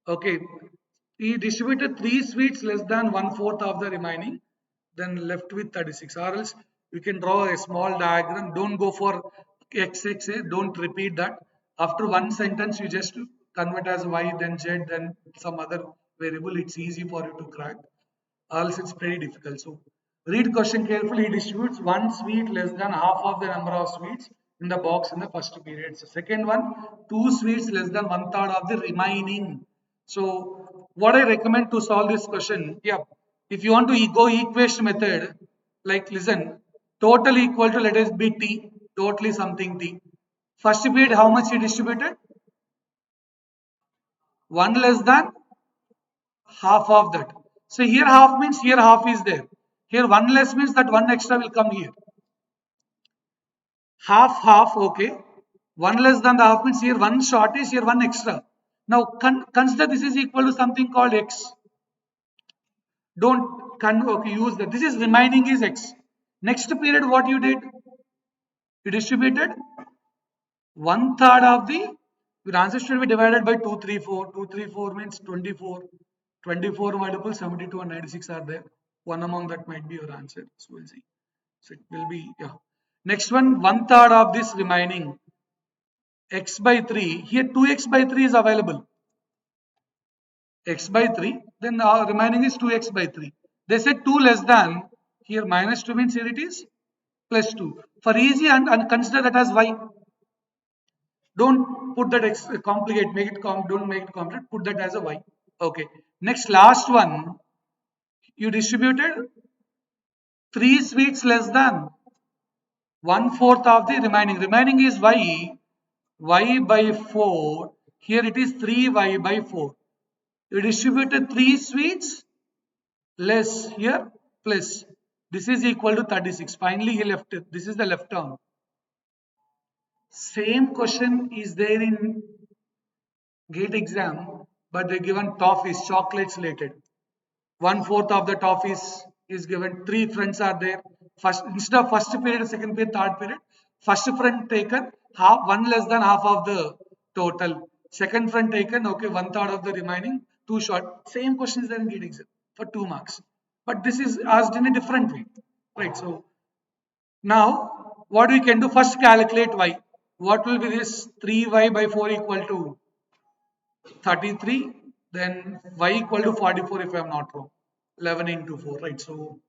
Okay. He distributed three sweets less than one fourth of the remaining. Then left with 36. Or else you can draw a small diagram. Don't go for XX. Don't repeat that. After one sentence, you just convert as y, then z, then some other variable. It's easy for you to crack. Else it's pretty difficult. So read question carefully. He distributes one sweet less than half of the number of sweets in the box in the first period. So second one, two sweets less than one third of the remaining. So what I recommend to solve this question, yeah, if you want to go equation method, like listen, total equal to let us be t, totally something t. First period, how much he distributed? One less than half of that. So here half means here half is there. Here one less means that one extra will come here. Half, half, okay. One less than the half means here one short is here one extra. Now consider this is equal to something called x. Don't okay, use that. This is remaining is x. Next period, what you did? You distributed one third of the, your answer should be divided by 234. 234 means 24. 24 multiple 72 and 96 are there. One among that might be your answer. So we'll see. So it will be, yeah. Next one third of this remaining x by 3. Here 2x by 3 is available. X by 3. Then remaining is 2x by 3. They said 2 less than. Here minus 2 means here it is plus 2. For easy and consider that as y. Don't put that complicate, make it don't make it complicate, put that as a y. Okay. Next, last one, you distributed 3 sweets less than 1/4 of the remaining. Remaining is y by 4. Here it is 3y by 4. You distributed 3 sweets less here plus. This is equal to 36. Finally, he left it. This is the left term. Same question is there in GATE exam, but they given toffees, chocolates related. 1/4 of the toffees is given. 3 friends are there. First, instead of first period, second period, third period, first friend taken half, one less than half of the total. Second friend taken, okay, one third of the remaining, two short. Same question is there in GATE exam for 2 marks. But this is asked in a different way. Right. So now what we can do, first calculate y. What will be this 3y by 4 equal to 33, then y equal to 44 if I am not wrong. 11 into 4, right? So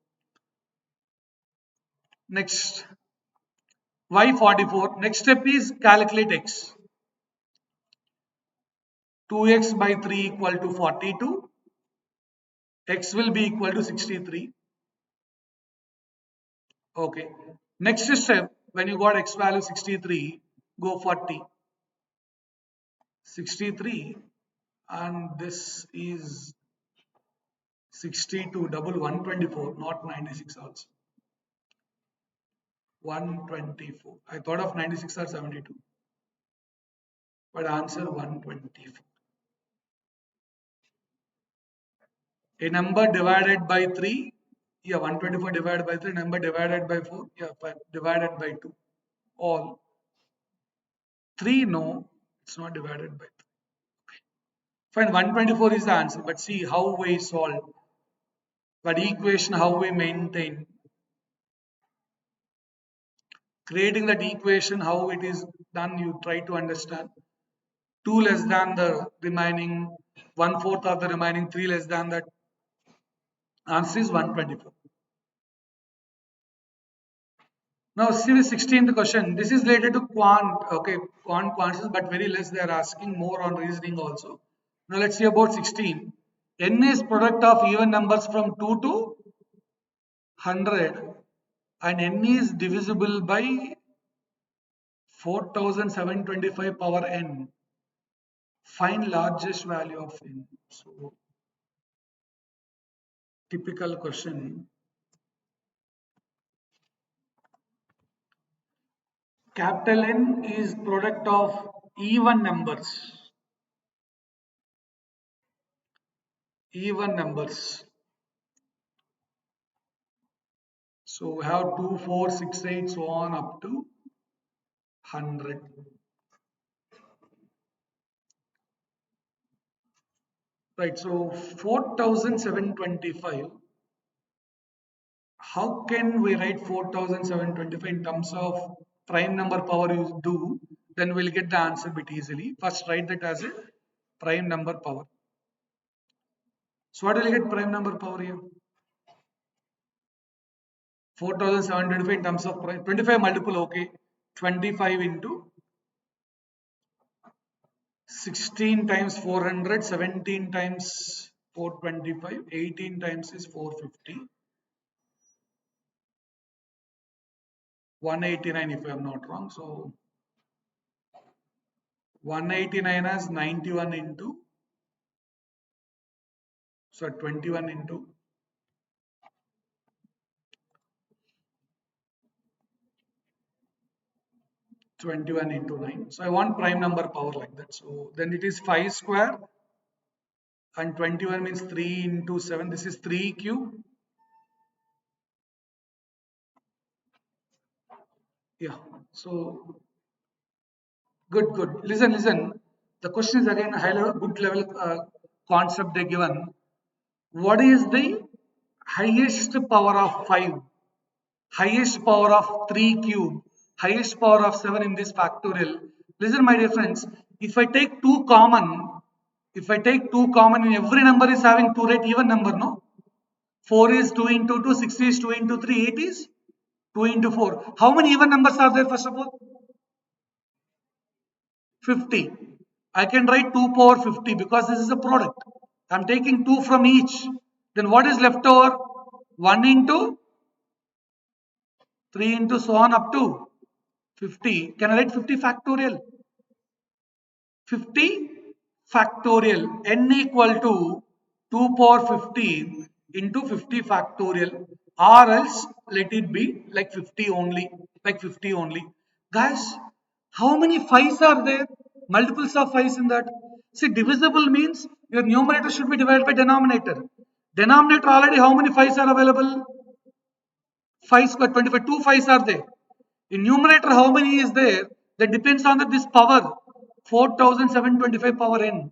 next y 44. Next step is calculate x. 2x by 3 equal to 42. X will be equal to 63. Okay. Next step, when you got x value 63, go 40. 63 and this is 62 double 124, not 96 also. 124. I thought of 96 or 72. But answer 124. A number divided by 3, yeah, 124 divided by 3, number divided by 4, yeah, divided by 2. All 3, no, it's not divided by 3. Fine, 124 is the answer, but see how we solve. But equation, how we maintain. Creating that equation, how it is done, you try to understand. 2 less than the remaining, 1/4 of the remaining, 3 less than that. Answer is 124. Now see the 16th question. This is related to quant, okay, quants, but very less they are asking, more on reasoning also. Now let's see about 16. N is product of even numbers from 2 to 100 and N is divisible by 4725 power N. Find largest value of N. So typical question. Capital N is product of even numbers. Even numbers. So we have 2, 4, 6, 8, so on up to 100. Right, so 4725. How can we write 4725 in terms of prime number power you do? then we'll get the answer bit easily. First write that as a prime number power. So what will you get prime number power here? 4725 in terms of prime. 25 multiple, okay. 25 into 16 times 400, 17 times 425, 18 times is 450. 189 if I am not wrong. So 189 as 91 into, so 21 into 21 into 9. So I want prime number power like that. So then it is 5 square and 21 means 3 into 7. This is 3 cube. Yeah. So good. Listen. The question is again high level, good level concept they given. What is the highest power of 5? Highest power of 3 cube? Highest power of 7 in this factorial? Listen, my dear friends, if I take 2 common, in every number is having 2, right? Even number, no? 4 is 2 into 2, 6 is 2 into 3, 8 is 2 into 4. How many even numbers are there first of all? 50. I can write 2 power 50 because this is a product. I am taking 2 from each. Then what is left over? 1 into 3 into so on up to 50. Can I write 50 factorial? 50 factorial n equal to 2 power 15 into 50 factorial, or else let it be like 50 only, guys. How many 5's are there? Multiples of 5's in that. See, divisible means your numerator should be divided by denominator already how many 5's are available? 5 square 25, 2 5's are there. In numerator, how many is there? That depends on this power, 4725 power n.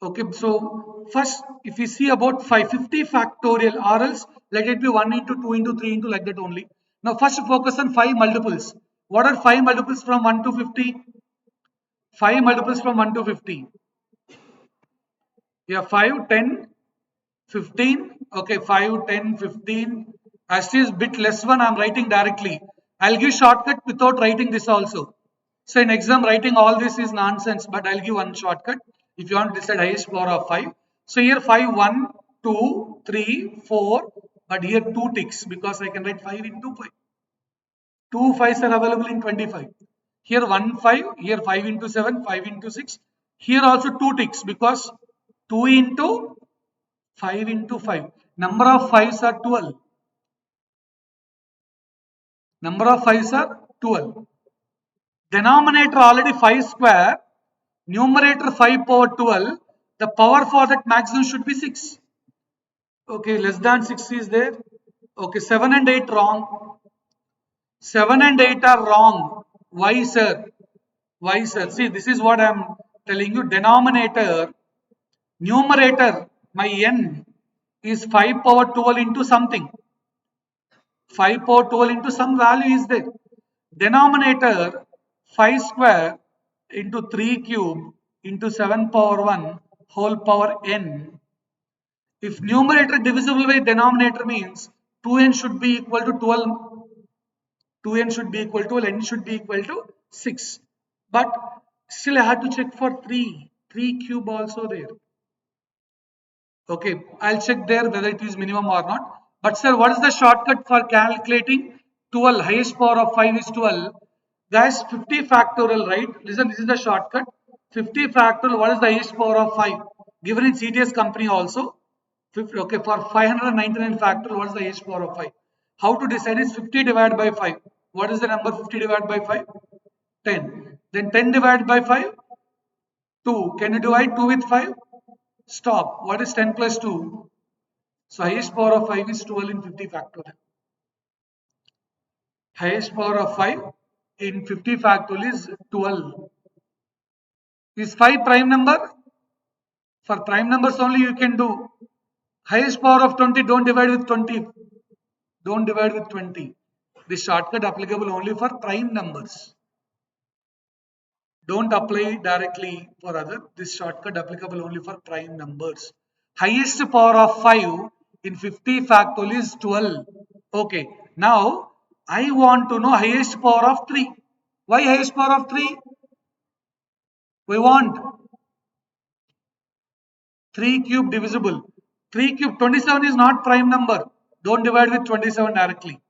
Okay, so first, if we see about 550 factorial, or else let it be 1 into 2 into 3 into like that only. Now, first focus on 5 multiples. What are 5 multiples from 1 to 50? 5 multiples from 1 to 50. Yeah, 5, 10, 15. Okay, 5, 10, 15. As it is bit less one, I am writing directly. I'll give shortcut without writing this also. So in exam, writing all this is nonsense, but I'll give one shortcut if you want to decide highest power of 5. So here 5, 1, 2, 3, 4, but here 2 ticks because I can write 5 into 5. 2 5's are available in 25. Here 1 5, here 5 into 7, 5 into 6. Here also 2 ticks because 2 into 5 into 5. Number of 5's are 12. Number of 5's are 12. Denominator already 5 square. Numerator 5 power 12. The power for that maximum should be 6. Okay, less than 6 is there. Okay, 7 and 8 wrong. 7 and 8 are wrong. Why, sir? Why, sir? See, this is what I am telling you. Denominator, numerator, my n is 5 power 12 into something. 5 power 12 into some value is there. Denominator 5 square into 3 cube into 7 power 1 whole power n. If numerator divisible by denominator means 2n should be equal to 12. 2n should be equal to n should be equal to 6. But still I had to check for 3. 3 cube also there. Okay, I'll check there whether it is minimum or not. But sir, what is the shortcut for calculating 12? Highest power of 5 is 12. Guys, 50 factorial, right? Listen, this is the shortcut. 50 factorial, what is the highest power of 5? Given in CTS company also. 50, okay, for 599 factorial, what is the highest power of 5? How to decide is 50 divided by 5. What is the number 50 divided by 5? 10. Then 10 divided by 5? 2. Can you divide 2 with 5? Stop. What is 10 plus 2? So highest power of 5 is 12 in 50 factorial. Highest power of 5 in 50 factorial is 12. Is 5 prime number? For prime numbers only you can do. Highest power of 20, don't divide with 20. Don't divide with 20. This shortcut applicable only for prime numbers. Don't apply directly for other. This shortcut applicable only for prime numbers. Highest power of 5 in 50 factorial is 12. Okay. Now, I want to know highest power of 3. Why highest power of 3? We want 3 cube divisible. 3 cube 27 is not prime number. Don't divide with 27 directly.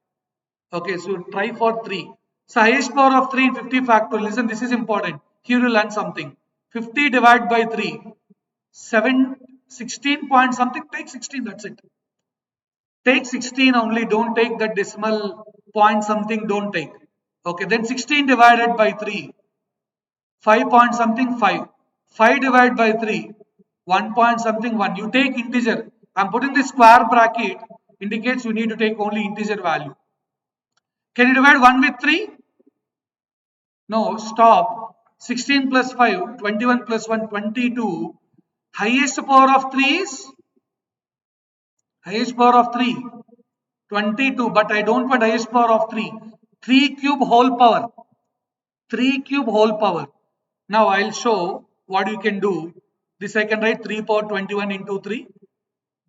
Okay, so try for 3. So highest power of 3 in 50 factorial. Listen, this is important. Here you learn something. 50 divided by 3. 7, 16 point something. Take 16, that's it. Take 16 only. Don't take the decimal point something. Don't take. Okay, then 16 divided by 3. 5 point something 5. 5 divided by 3. 1 point something 1. You take integer. I'm putting the square bracket. Indicates you need to take only integer value. Can you divide 1 with 3? No, stop. 16 plus 5, 21 plus 1, 22. Highest power of 3 is? Highest power of 3, 22. But I don't want highest power of 3. 3 cube whole power. 3 cube whole power. Now I'll show what you can do. This I can write 3 power 21 into 3.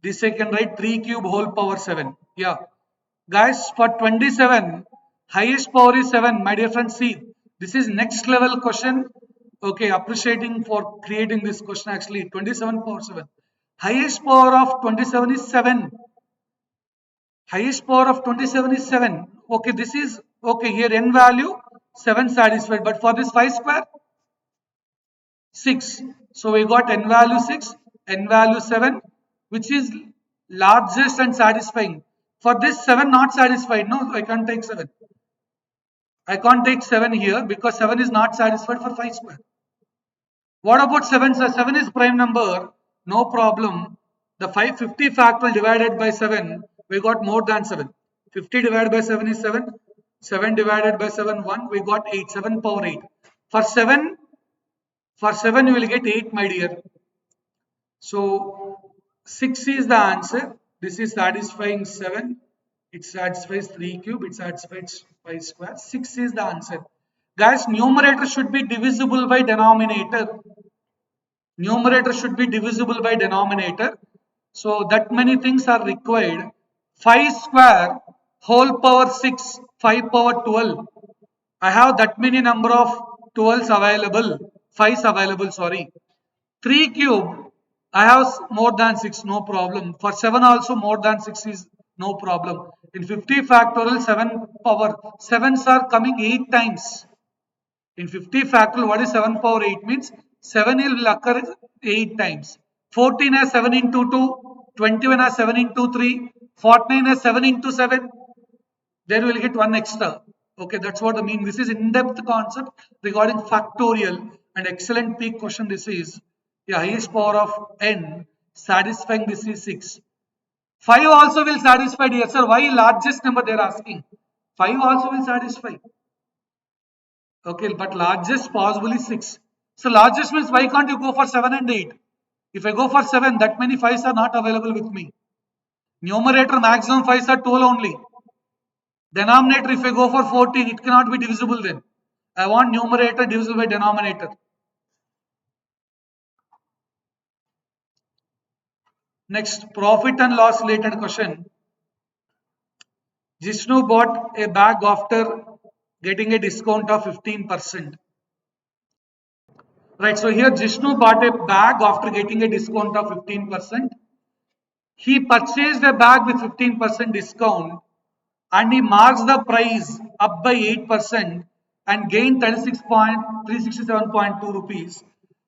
This I can write 3 cube whole power 7. Yeah. Guys, for 27, highest power is 7. My dear friends, see, this is next level question. Okay, appreciating for creating this question actually. 27 power 7. Highest power of 27 is 7. Highest power of 27 is 7. Okay, this is, okay, here n value, 7 satisfied. But for this 5 square, 6. So we got n value 6, n value 7, which is largest and satisfying. For this 7 not satisfied. No, I can't take 7. I can't take 7 here because 7 is not satisfied for 5 square. What about 7? So 7 is prime number. No problem. The 550 factorial divided by 7, we got more than 7. 50 divided by 7 is 7. 7 divided by 7, 1. We got 8. 7 power 8. For 7, you will get 8, my dear. So 6 is the answer. This is satisfying 7. It satisfies 3 cube. It satisfies 5 square. 6 is the answer. Guys, numerator should be divisible by denominator. Numerator should be divisible by denominator. So that many things are required. 5 square whole power 6. 5 power 12. I have that many number of 12s available. 5s available, sorry. 3 cube, I have more than 6, no problem. For 7 also more than 6 is no problem. In 50 factorial 7 power, 7s are coming 8 times. In 50 factorial, what is 7 power 8 means? 7 will occur 8 times. 14 has 7 into 2, 21 has 7 into 3, 49 has 7 into 7. There you will get 1 extra. Okay, that's what I mean. This is in-depth concept regarding factorial and excellent peak question. This is the highest power of n satisfying this is 6. 5 also will satisfy, dear sir. Why largest number they are asking? 5 also will satisfy. Okay, but largest possible is 6. So largest means why can't you go for 7 and 8? If I go for 7, that many 5s are not available with me. Numerator maximum 5s are 12 only. Denominator, if I go for 14, it cannot be divisible then. I want numerator divisible by denominator. Next, profit and loss related question. Jishnu bought a bag after getting a discount of 15%. Right, so here Jishnu bought a bag after getting a discount of 15%. He purchased a bag with 15% discount and he marks the price up by 8% and gained 367.2 rupees.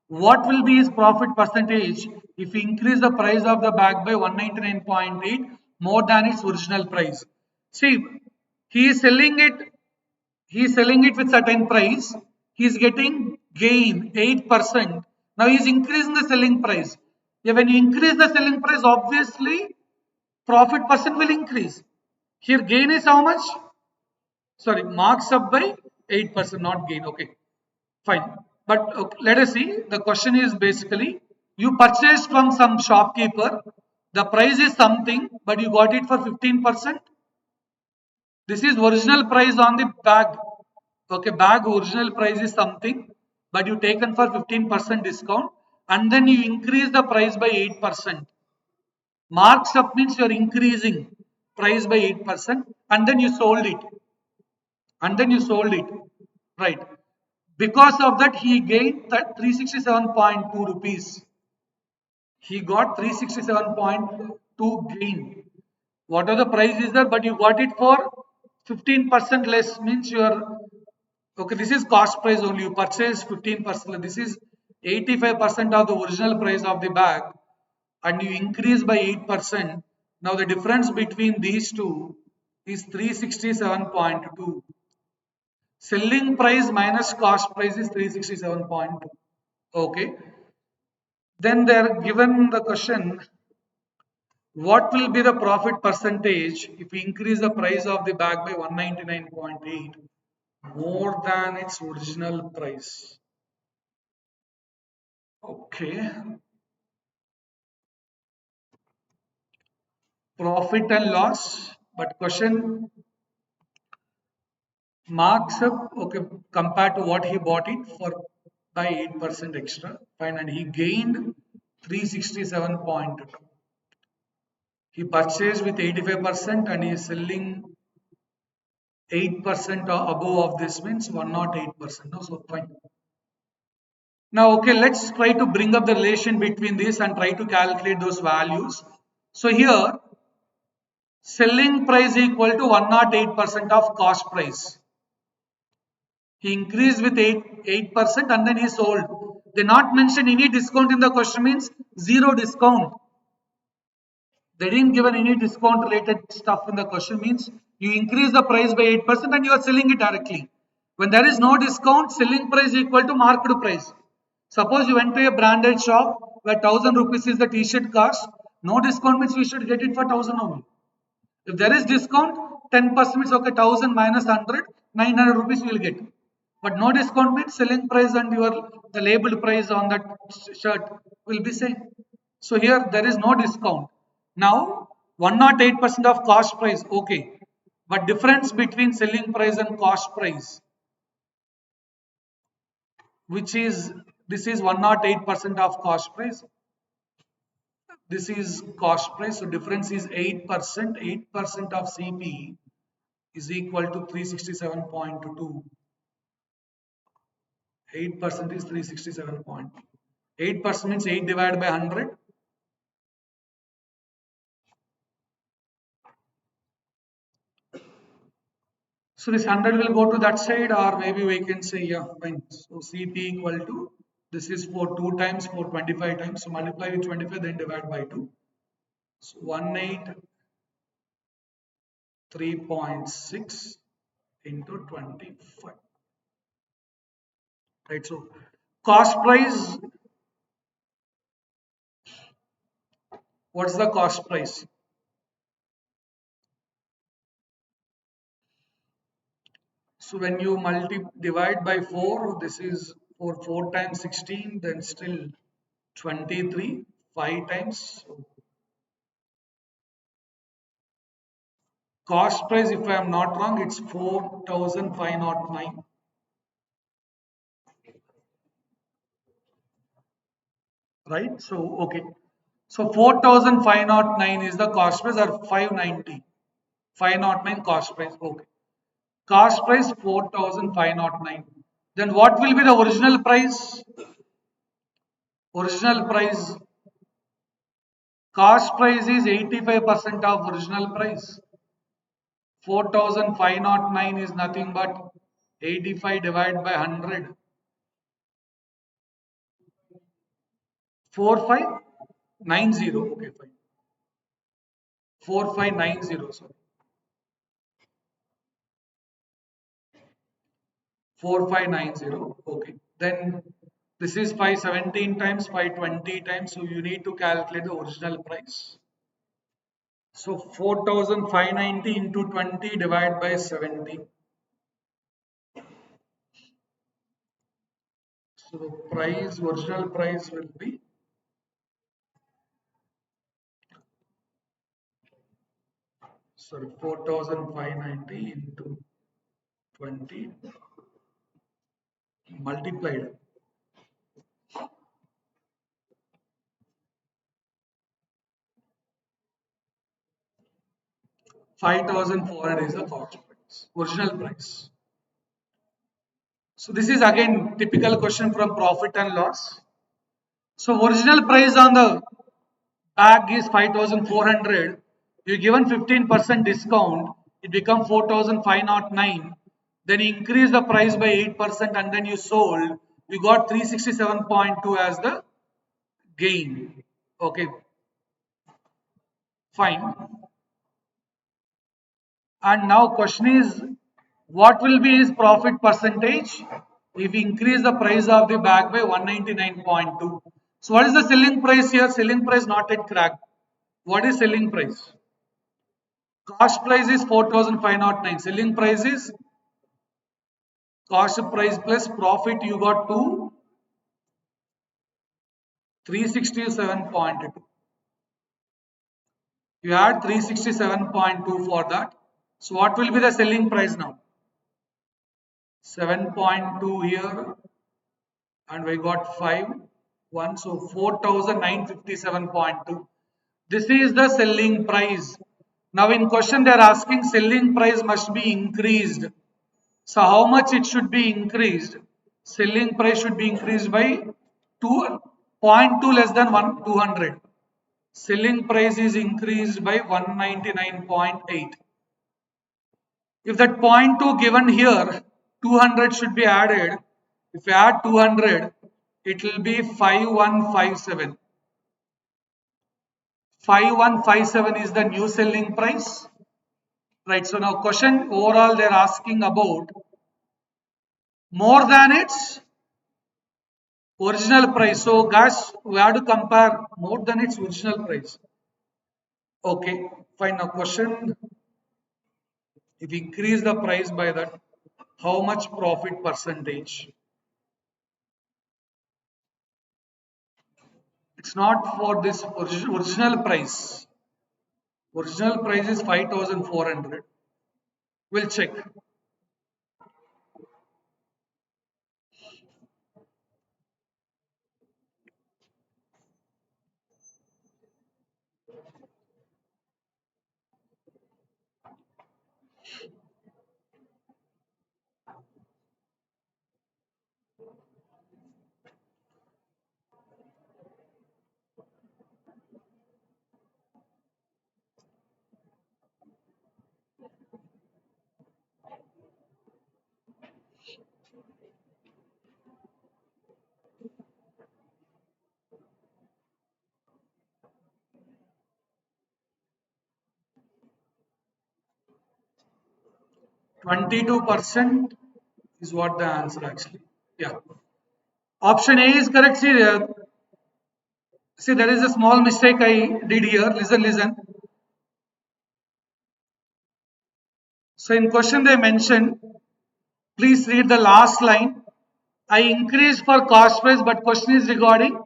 What will be his profit percentage if he increase the price of the bag by 199.8 more than its original price? See, he is selling it with certain price. He is getting gain 8%. Now he is increasing the selling price. Yeah, when you increase the selling price, obviously profit percent will increase. Here gain is how much? Sorry, marks up by 8%, not gain. Okay, fine. But okay, let us see. The question is basically you purchased from some shopkeeper. The price is something, but you got it for 15%. This is original price on the bag. Okay, bag original price is something. but you taken for 15% discount and then you increase the price by 8%. Marks up means you are increasing price by 8% and then you sold it. And then you sold it. Right. Because of that, he gained that 367.2 rupees. He got 367.2 gain. What are the price is there? But you got it for 15% less means you are okay. This is cost price only. You purchase 15%. This is 85% of the original price of the bag, and you increase by 8%. Now the difference between these two is 367.2. Selling price minus cost price is 367.2. Okay. Then they are given the question, what will be the profit percentage if we increase the price of the bag by 199.8 more than its original price? Okay. Profit and loss. But question marks up, okay, compared to what he bought it for by 8% extra. Fine, and he gained 367.2. He purchased with 85% and he is selling 8% above of this means 108%. No, so fine. Now, okay, let's try to bring up the relation between this and try to calculate those values. So here, selling price equal to 108% of cost price. He increased with 8% and then he sold. They not mention any discount in the question means zero discount. They didn't give any discount related stuff in the question means you increase the price by 8% and you are selling it directly. When there is no discount, selling price equal to market price. Suppose you went to a branded shop where 1000 rupees is the t-shirt cost, no discount means we should get it for 1000 only. If there is discount, 10% means okay, 1000 minus 100, 900 rupees you will get. But no discount means selling price and your the labeled price on that shirt will be same. So here there is no discount. Now 108% of cost price, okay. But difference between selling price and cost price, which is this is 108% of cost price. This is cost price. So difference is 8%. 8% of CP is equal to 367.2. 8% is 367.2. 8% means 8 divided by 100. So this 100 will go to that side, or maybe we can say, yeah, fine. So CP equal to, this is for 2 times, for 25 times. So multiply with 25, then divide by 2. So 183.6 into 25. Right. So cost price, what's the cost price? So when you divide by 4, this is for 4 times 16, then still 23, 5 times. So cost price, if I am not wrong, it's 4,509. Right? So, okay. So 4,509 is the cost price, or 590. 509 cost price. Okay. Cost price 4,509. Then what will be the original price? Original price. Cost price is 85% of original price. 4,509 is nothing but 85 divided by 100. 4590. Okay, fine. 4590. Sorry. 4590. Okay. Then this is 517 times 520 times. So you need to calculate the original price. So 4,590 into 20 divided by 70. So the price, original price will be, sorry, 4,590 into 20 multiplied. 5,400 is the cost price, original price. So this is again typical question from profit and loss. So original price on the bag is 5,400. You given 15% discount, it becomes 4,509. Then you increase the price by 8% and then you sold. You got 367.2 as the gain. Okay, fine. And now question is, what will be his profit percentage if we increase the price of the bag by 199.2? So what is the selling price here? Selling price not yet cracked. What is selling price? Cost price is 4,509. Selling price is cost price plus profit. You got to 367.2. You add 367.2 for that. So what will be the selling price now? 7.2 here, and we got 5 1, so 4,957.2. This is the selling price. Now in question they are asking selling price must be increased. So how much it should be increased? Selling price should be increased by 2.2 less than 200. Selling price is increased by 199.8. If that 0.2 given here, 200 should be added. If you add 200, it will be 5157. 5157 is the new selling price. Right, so now question overall they are asking about more than its original price. So guys, we have to compare more than its original price. Okay, fine. Now question, if you increase the price by that, how much profit percentage? It's not for this original price. Original price is 5,400. We'll check. 22% is what the answer actually. Yeah. Option A is correct. See, there is a small mistake I did here. Listen. So in question they mentioned, please read the last line. I increased for cost price, but question is regarding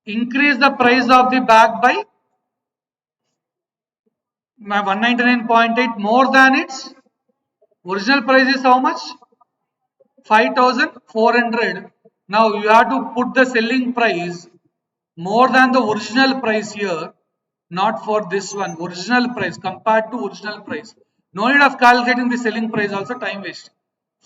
increase the price of the bag by 199.8 more than its original price is how much? 5,400. Now you have to put the selling price more than the original price here, not for this one. Original price compared to original price. No need of calculating the selling price, also time waste.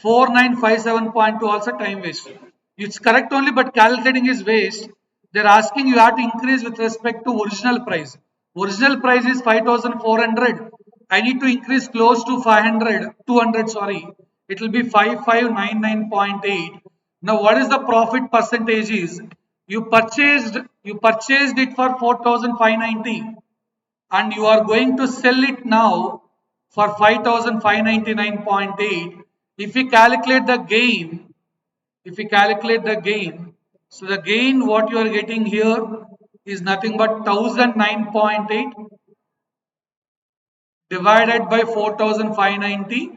4957.2 also time waste. It's correct only, but calculating is waste. They're asking you have to increase with respect to original price. Original price is 5,400. I need to increase close to 200, sorry. It will be 5599.8. Now what is the profit percentage is? You purchased it for 4,590 and you are going to sell it now for 5,599.8. If we calculate the gain, so the gain what you are getting here is nothing but 1,009.8 divided by 4,590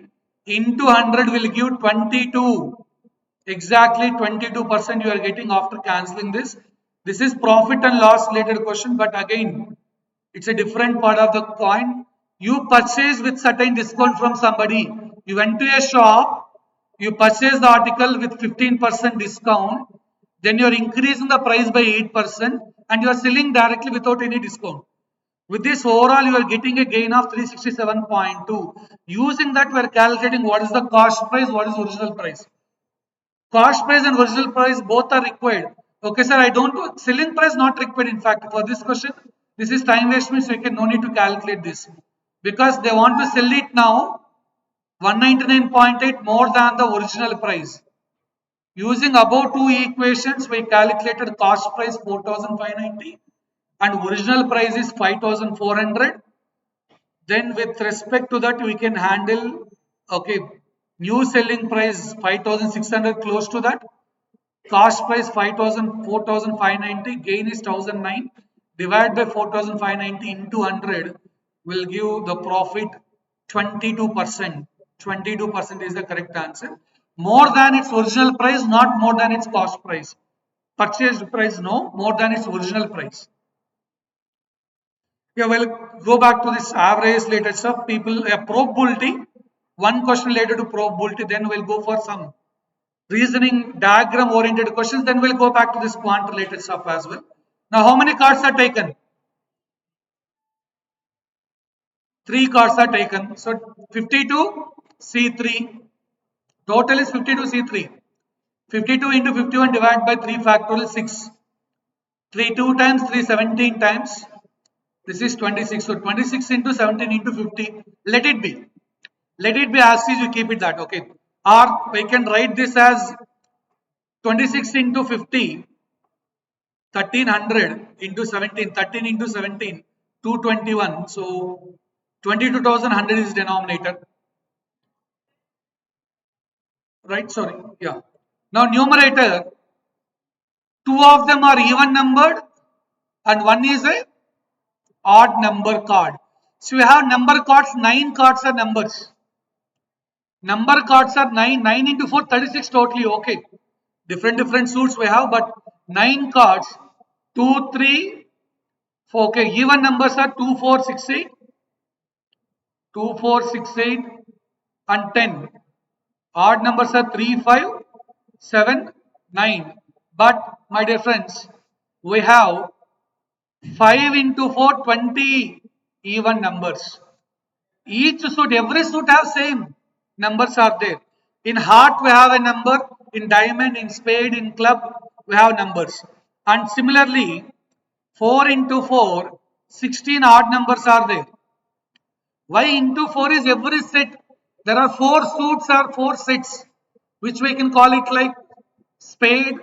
into 100 will give 22. Exactly 22% you are getting after cancelling this. This is profit and loss related question, but again, it's a different part of the coin. You purchase with certain discount from somebody. You went to a shop, you purchase the article with 15% discount, then you are increasing the price by 8% and you are selling directly without any discount. With this overall, you are getting a gain of 367.2. Using that, we are calculating what is the cost price, what is original price. Cost price and original price both are required. Okay, sir, I don't know. Selling price not required. In fact, for this question, this is time waste, means you can no need to calculate this because they want to sell it now 199.8 more than the original price. Using above two equations, we calculated cost price 4,590 and original price is 5,400. Then with respect to that, we can handle, okay, new selling price 5,600 close to that. Cost price 5,000, 4,590, gain is 1,009. Divide by 4,590 into 100 will give the profit 22%. 22% is the correct answer. More than its original price, not more than its cost price. Purchased price, no, more than its original price. Yeah, well, go back to this average related stuff. People, probability. One question related to probability, then we'll go for some reasoning diagram oriented questions, then we'll go back to this quant related stuff as well. Now, how many cards are taken? 3 cards are taken. So 52 C3. Total is 52 C3. 52 into 51 divided by 3 factorial 6. 3 2 times 3 17 times. This is 26. So 26 into 17 into 50. Let it be. Let it be as is, you keep it that. Okay. Or we can write this as 26 into 50. 1300 into 17, 13 into 17, 221. So 22,100 is denominator. Right? Sorry. Yeah. Now numerator, two of them are even numbered and one is a odd number card. So we have number cards, 9 cards are numbers. Number cards are 9, 9 into 4, 36 totally. Okay. Different suits we have, but 9 cards, 2, 3, 4. Okay. Even numbers are 2, 4, 6, 8. 2, 4, 6, 8 and 10. Odd numbers are 3, 5, 7, 9. But my dear friends, we have 5 into 4, 20 even numbers. Each suit, every suit have same numbers are there. In heart we have a number, in diamond, in spade, in club we have numbers. And similarly, 4 into 4, 16 odd numbers are there. Why into 4 is every set. There are 4 suits or 4 sets, which we can call it like spade,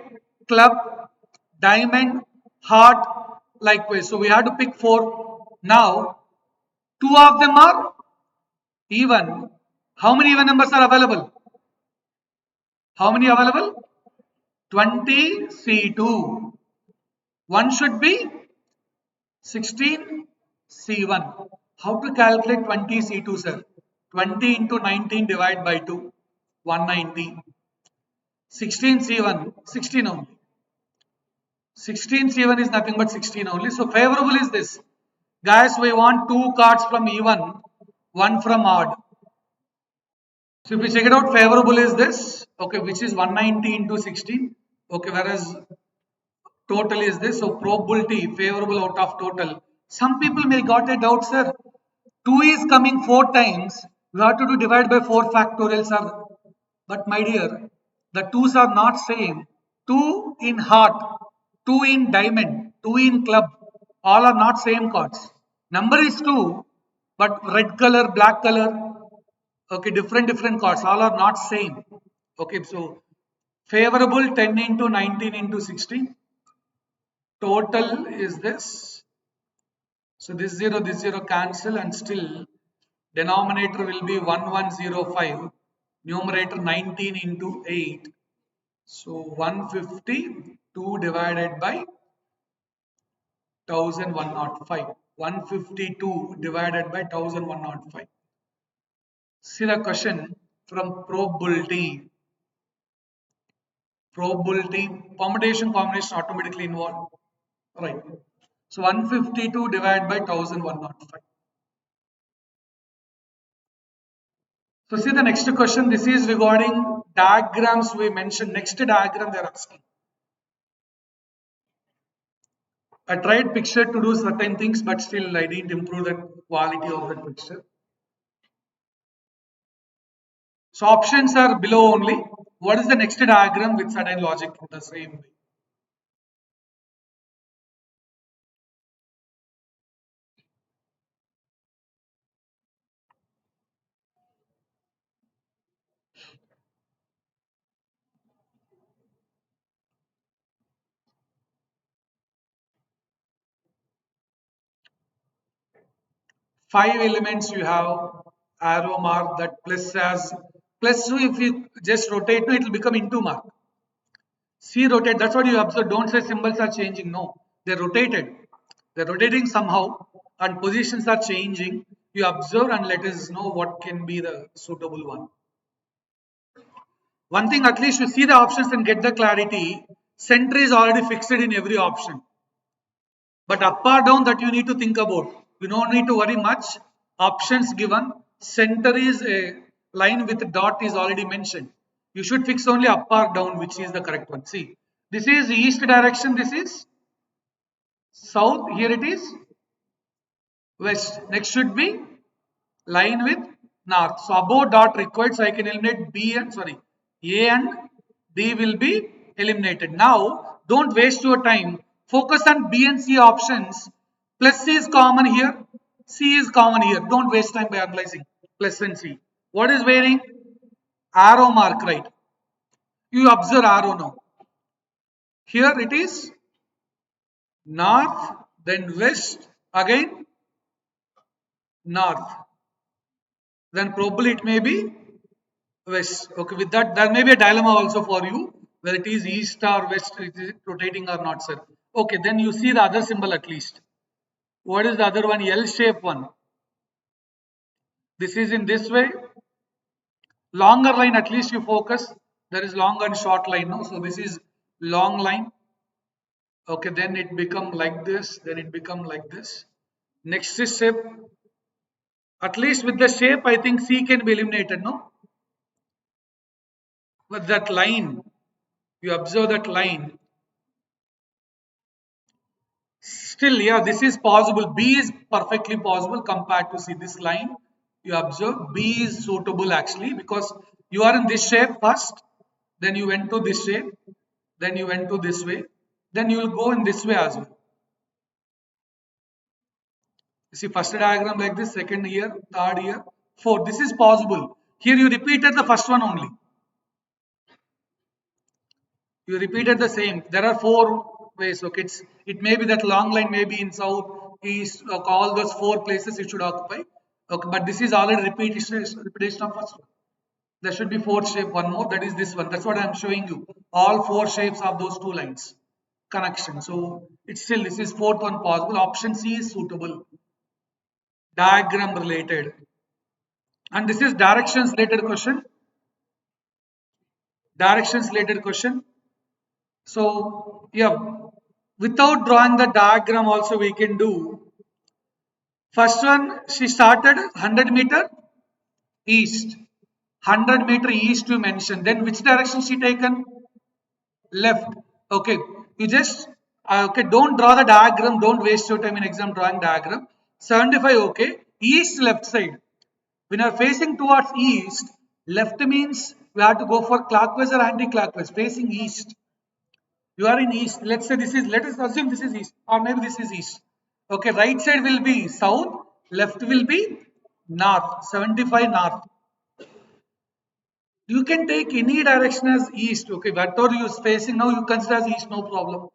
club, diamond, heart, likewise. So we have to pick 4. Now, 2 of them are even. How many even numbers are available? How many available? 20 C2. One should be 16 C1. How to calculate 20 C2, sir? 20 into 19 divided by 2, 190. 16 C1, 16 only. 16 C1 is nothing but 16 only. So favorable is this. Guys, we want 2 cards from even, 1 from odd. So if we check it out, favorable is this, okay, which is 190 into 16. Okay, whereas total is this. So probability favorable out of total. Some people may got a doubt, sir. 2 is coming 4 times. We have to do divide by 4 factorial, sir. But my dear, the 2's are not same. 2 in heart, 2 in diamond, 2 in club. All are not same cards. Number is 2, but red color, black color. Okay, different cards. All are not same. Okay, so favorable 10 into 19 into 16. Total is this. So this 0 cancel and still denominator will be 1105. Numerator 19 into 8. So 152 divided by 1105. 152 divided by 1105. See the question from probability. Probability, permutation, combination automatically involved. Right. So 152 divided by 1105. So see the next question. This is regarding diagrams we mentioned. Next diagram they are asking. I tried picture to do certain things, but still I didn't improve the quality of the picture. So options are below only. What is the next diagram with certain logic in the same way? Five elements you have arrow mark that plus as plus 2 if you just rotate it will become into mark. See rotate, that's what you observe. Don't say symbols are changing. No, they're rotated. They're rotating somehow and positions are changing. You observe and let us know what can be the suitable one. One thing at least you see the options and get the clarity. Center is already fixed in every option. But up or down that you need to think about. You don't need to worry much. Options given. Center is a line with dot is already mentioned. You should fix only up or down, which is the correct one. See, this is east direction, this is south, here it is west. Next should be line with north. So above dot required, so I can eliminate B and sorry, A and D will be eliminated. Now don't waste your time. Focus on B and C options. Plus C is common here. C is common here. Don't waste time by analyzing plus and C. What is wearing? Arrow mark, right? You observe arrow now. Here it is north, then west, again north. Then probably it may be west. Okay, with that, there may be a dilemma also for you where it is east or west, it is rotating or not, sir. Okay, then you see the other symbol at least. What is the other one? L shape one. This is in this way. Longer line, at least you focus. There is long and short line, no? So this is long line. Okay, then it become like this, then it become like this. Next is shape. At least with the shape, I think C can be eliminated, no? With that line, you observe that line. Still, yeah, this is possible. B is perfectly possible compared to C. This line, you observe B is suitable actually because you are in this shape first, then you went to this shape, then you went to this way, then you will go in this way as well. You see, first diagram like this, second here, third here, fourth. This is possible. Here you repeated the first one only. You repeated the same. There are four ways. Okay, it may be that long line may be in south, east, all those four places you should occupy. Okay, but this is already repetition of first one. There should be fourth shape, one more, that is this one. That's what I am showing you. All four shapes of those two lines. Connection. So it's still this is fourth one possible. Option C is suitable. Diagram related. And this is directions related question. Directions related question. So yeah, without drawing the diagram also we can do. First one, she started 100-meter east. 100-meter east you mentioned. Then which direction she taken? Left. Okay. You just okay. Don't draw the diagram. Don't waste your time in exam drawing diagram. 75. Okay. East left side. When you are facing towards east, left means we have to go for clockwise or anti-clockwise. Facing east. You are in east. Let's say this is. Let us assume this is east, or maybe this is east. Okay. Right side will be south. Left will be north. 75 north. You can take any direction as east. Okay, whatever you is facing now, you consider as east, no problem.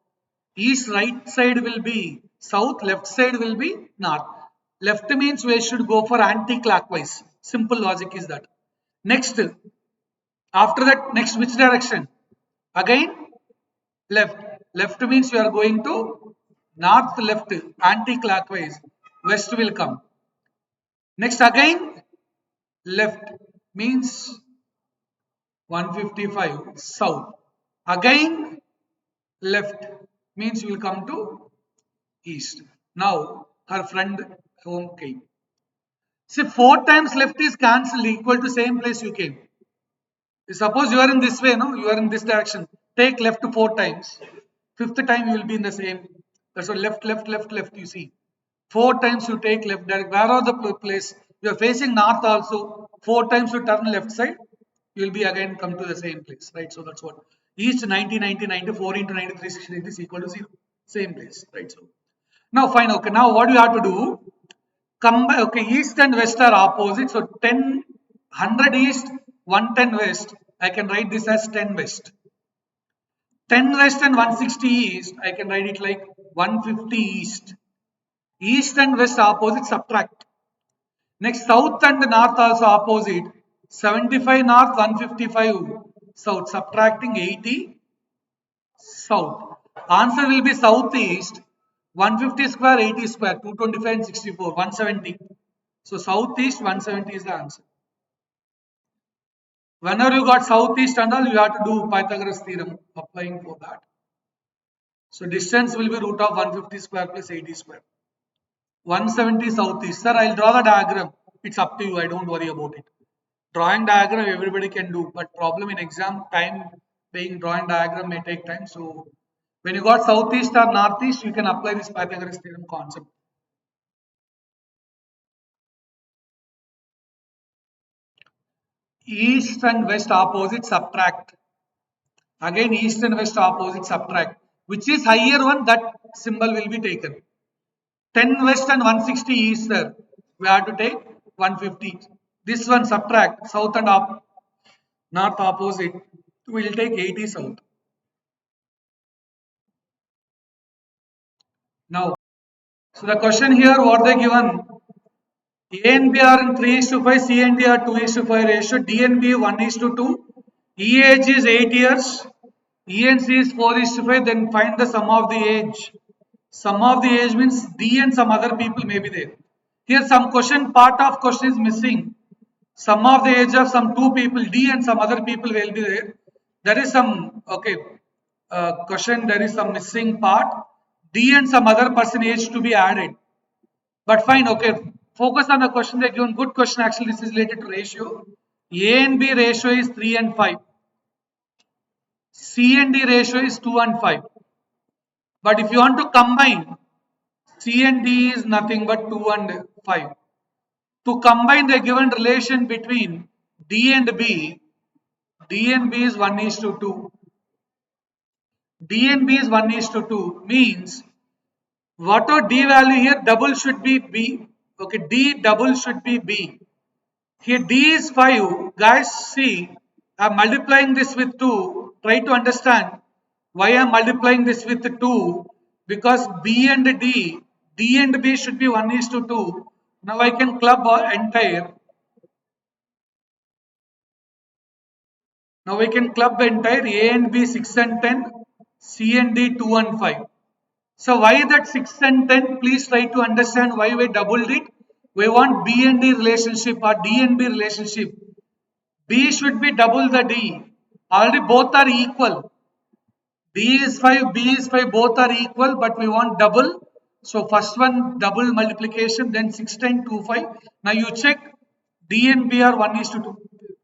East right side will be south, left side will be north. Left means we should go for anti-clockwise. Simple logic is that. Next, after that, next which direction? Again, left. Left means you are going to north, left, anti-clockwise. West will come. Next, again, left means 155 south. Again left means you will come to east. Now her friend home came. See, 4 times left is cancelled equal to same place you came. Suppose you are in this way, no? You are in this direction. Take left 4 times. Fifth time you will be in the same That's what left, left, left, left. You see, 4 times you take left direct. Where are the place? You are facing north also. 4 times you turn left side, you will be again come to the same place, right? So that's what east 90, 90, 90, 4 into 93, 60 is equal to 0. Same place, right? So now fine. Okay, now what you have to do? Combine. Okay, east and west are opposite. So 10, 100 east, 110 west. I can write this as 10 west. 10 west and 160 east, I can write it like 150 east. East and west opposite, subtract. Next, south and north also opposite. 75 north, 155 south. Subtracting 80 south. Answer will be southeast. 150 square, 80 square, 225 and 64, 170. So southeast 170 is the answer. Whenever you got southeast and all, you have to do Pythagoras theorem applying for that. So distance will be root of 150 square plus 80 square. 170 southeast. Sir, I'll draw the diagram. It's up to you. I don't worry about it. Drawing diagram everybody can do, but problem in exam time being drawing diagram may take time. So when you got southeast or northeast, you can apply this Pythagoras theorem concept. East and west opposite, subtract. Again, east and west opposite, subtract. Which is higher one, that symbol will be taken. 10 west and 160 east, sir. We have to take 150. This one subtract, south and north opposite. We will take 80 south. Now, so the question here, what they given? A and B are in 3 is to 5, C and D are 2 is to 5 ratio, D and B 1 is to 2, E age is 8 years, E and C is 4 is to 5, then find the sum of the age. Sum of the age means D and some other people may be there. Here some question, part of question is missing. Sum of the age of some two people, D and some other people will be there. There is some, okay, question, there is some missing part. D and some other person age to be added. But fine, okay. Focus on the question they given. Good question actually. This is related to ratio. A and B ratio is 3 and 5. C and D ratio is 2 and 5. But if you want to combine, C and D is nothing but 2 and 5. To combine the given relation between D and B, D and B is 1 is to 2. D and B is 1 is to 2 means what are D value here? Double should be B. Okay, D double should be B. Here D is 5. Guys, see, I'm multiplying this with 2. Try to understand why I'm multiplying this with 2. Because B and D and B should be 1 is to 2. Now I can club entire. Now we can club entire A and B 6 and 10, C and D 2 and 5. So why that 6 and 10? Please try to understand why we doubled it. We want B and D relationship or D and B relationship. B should be double the D. Already both are equal. D is 5, B is 5, both are equal, but we want double. So first one double multiplication, then 6 10 2 5. Now you check D and B are 1 is to 2.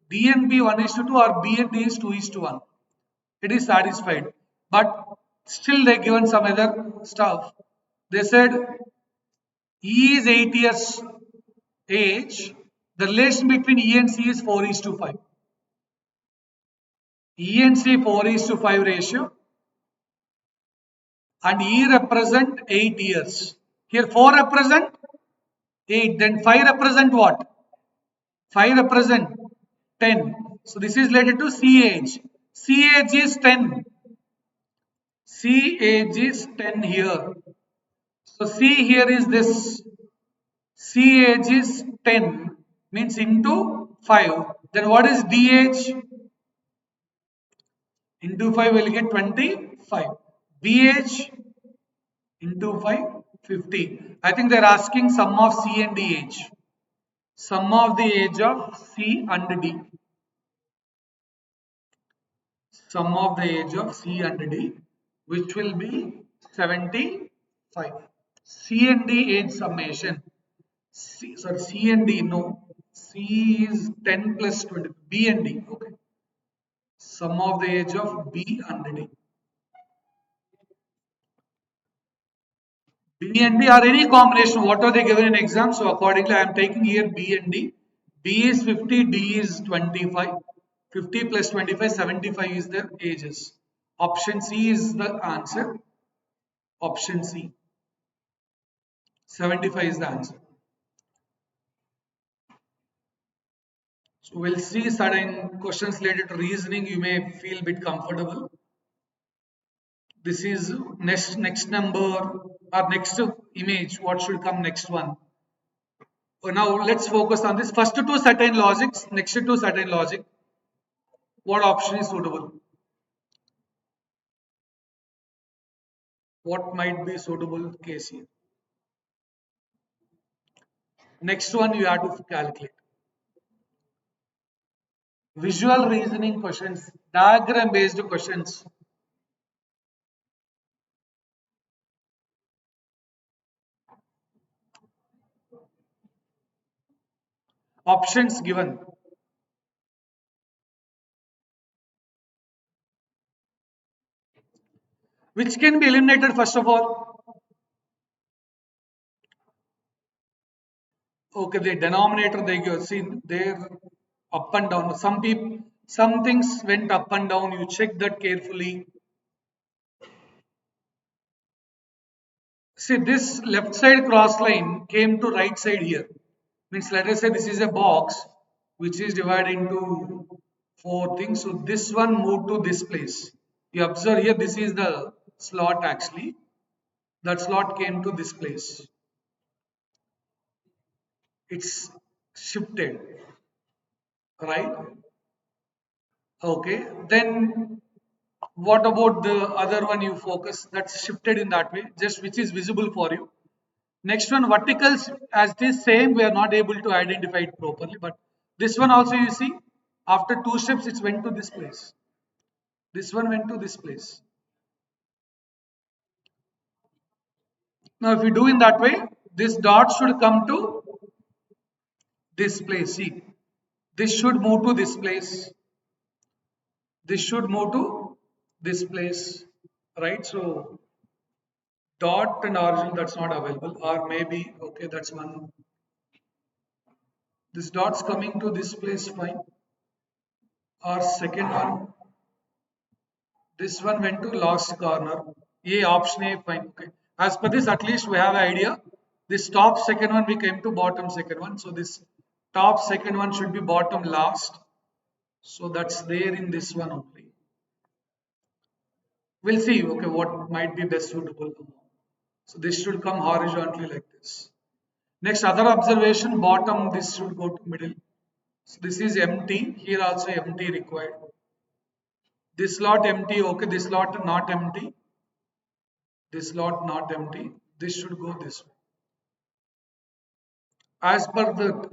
D and B 1 is to 2 or B and D is 2 is to 1. It is satisfied. But still they given some other stuff. They said E is 8 years age. The relation between E and C is 4 is to 5. E and C 4 is to 5 ratio. And E represent 8 years. Here 4 represent 8. Then 5 represent what? 5 represent 10. So this is related to C age. C age is 10. C age is 10 here. So C here is this. C age is 10 means into 5. Then what is D age? Into 5 will get 25. B age into 5 50. I think they are asking sum of C and D age. Sum of the age of C and D. Sum of the age of C and D, which will be 75. C and D age summation. C and D, no. C is 10 plus 20. B and D, okay. Sum of the age of B and D. B and D are any combination. What are they given in exam? So accordingly, I am taking here B and D. B is 50, D is 25. 50 plus 25, 75 is their ages. Option C is the answer. Option C. 75 is the answer. So we'll see certain questions related to reasoning. You may feel a bit comfortable. This is next number or next image. What should come next one? Now let's focus on this. First two certain logics, next two certain logic. What option is suitable? What might be suitable case here? Next one you have to calculate. Visual reasoning questions, diagram based questions. Options given. Which can be eliminated first of all? Okay, the denominator they give. See, they're up and down. Some things went up and down. You check that carefully. See, this left side cross line came to right side here. Means let us say this is a box which is divided into four things. So this one moved to this place. You observe here, this is the slot actually. That slot came to this place. It's shifted, right? Okay. Then what about the other one you focus? That's shifted in that way, just which is visible for you. Next one, verticals as it is same, we are not able to identify it properly. But this one also you see, after two steps, it went to this place. This one went to this place. Now, if you do in that way, this dot should come to this place. See, this should move to this place. This should move to this place, right? So, dot and origin that's not available, or maybe okay, that's one. This dot's coming to this place, fine. Or second one, this one went to last corner. A option A, fine. Okay. As per this, at least we have an idea. This top second one we came to bottom second one. So this top second one should be bottom last. So that's there in this one only. We'll see. Okay, what might be best suitable. So this should come horizontally like this. Next, other observation. Bottom this should go to middle. So this is empty. Here also empty required. This slot empty. Okay, this slot not empty. This slot not empty. This should go this way. As per the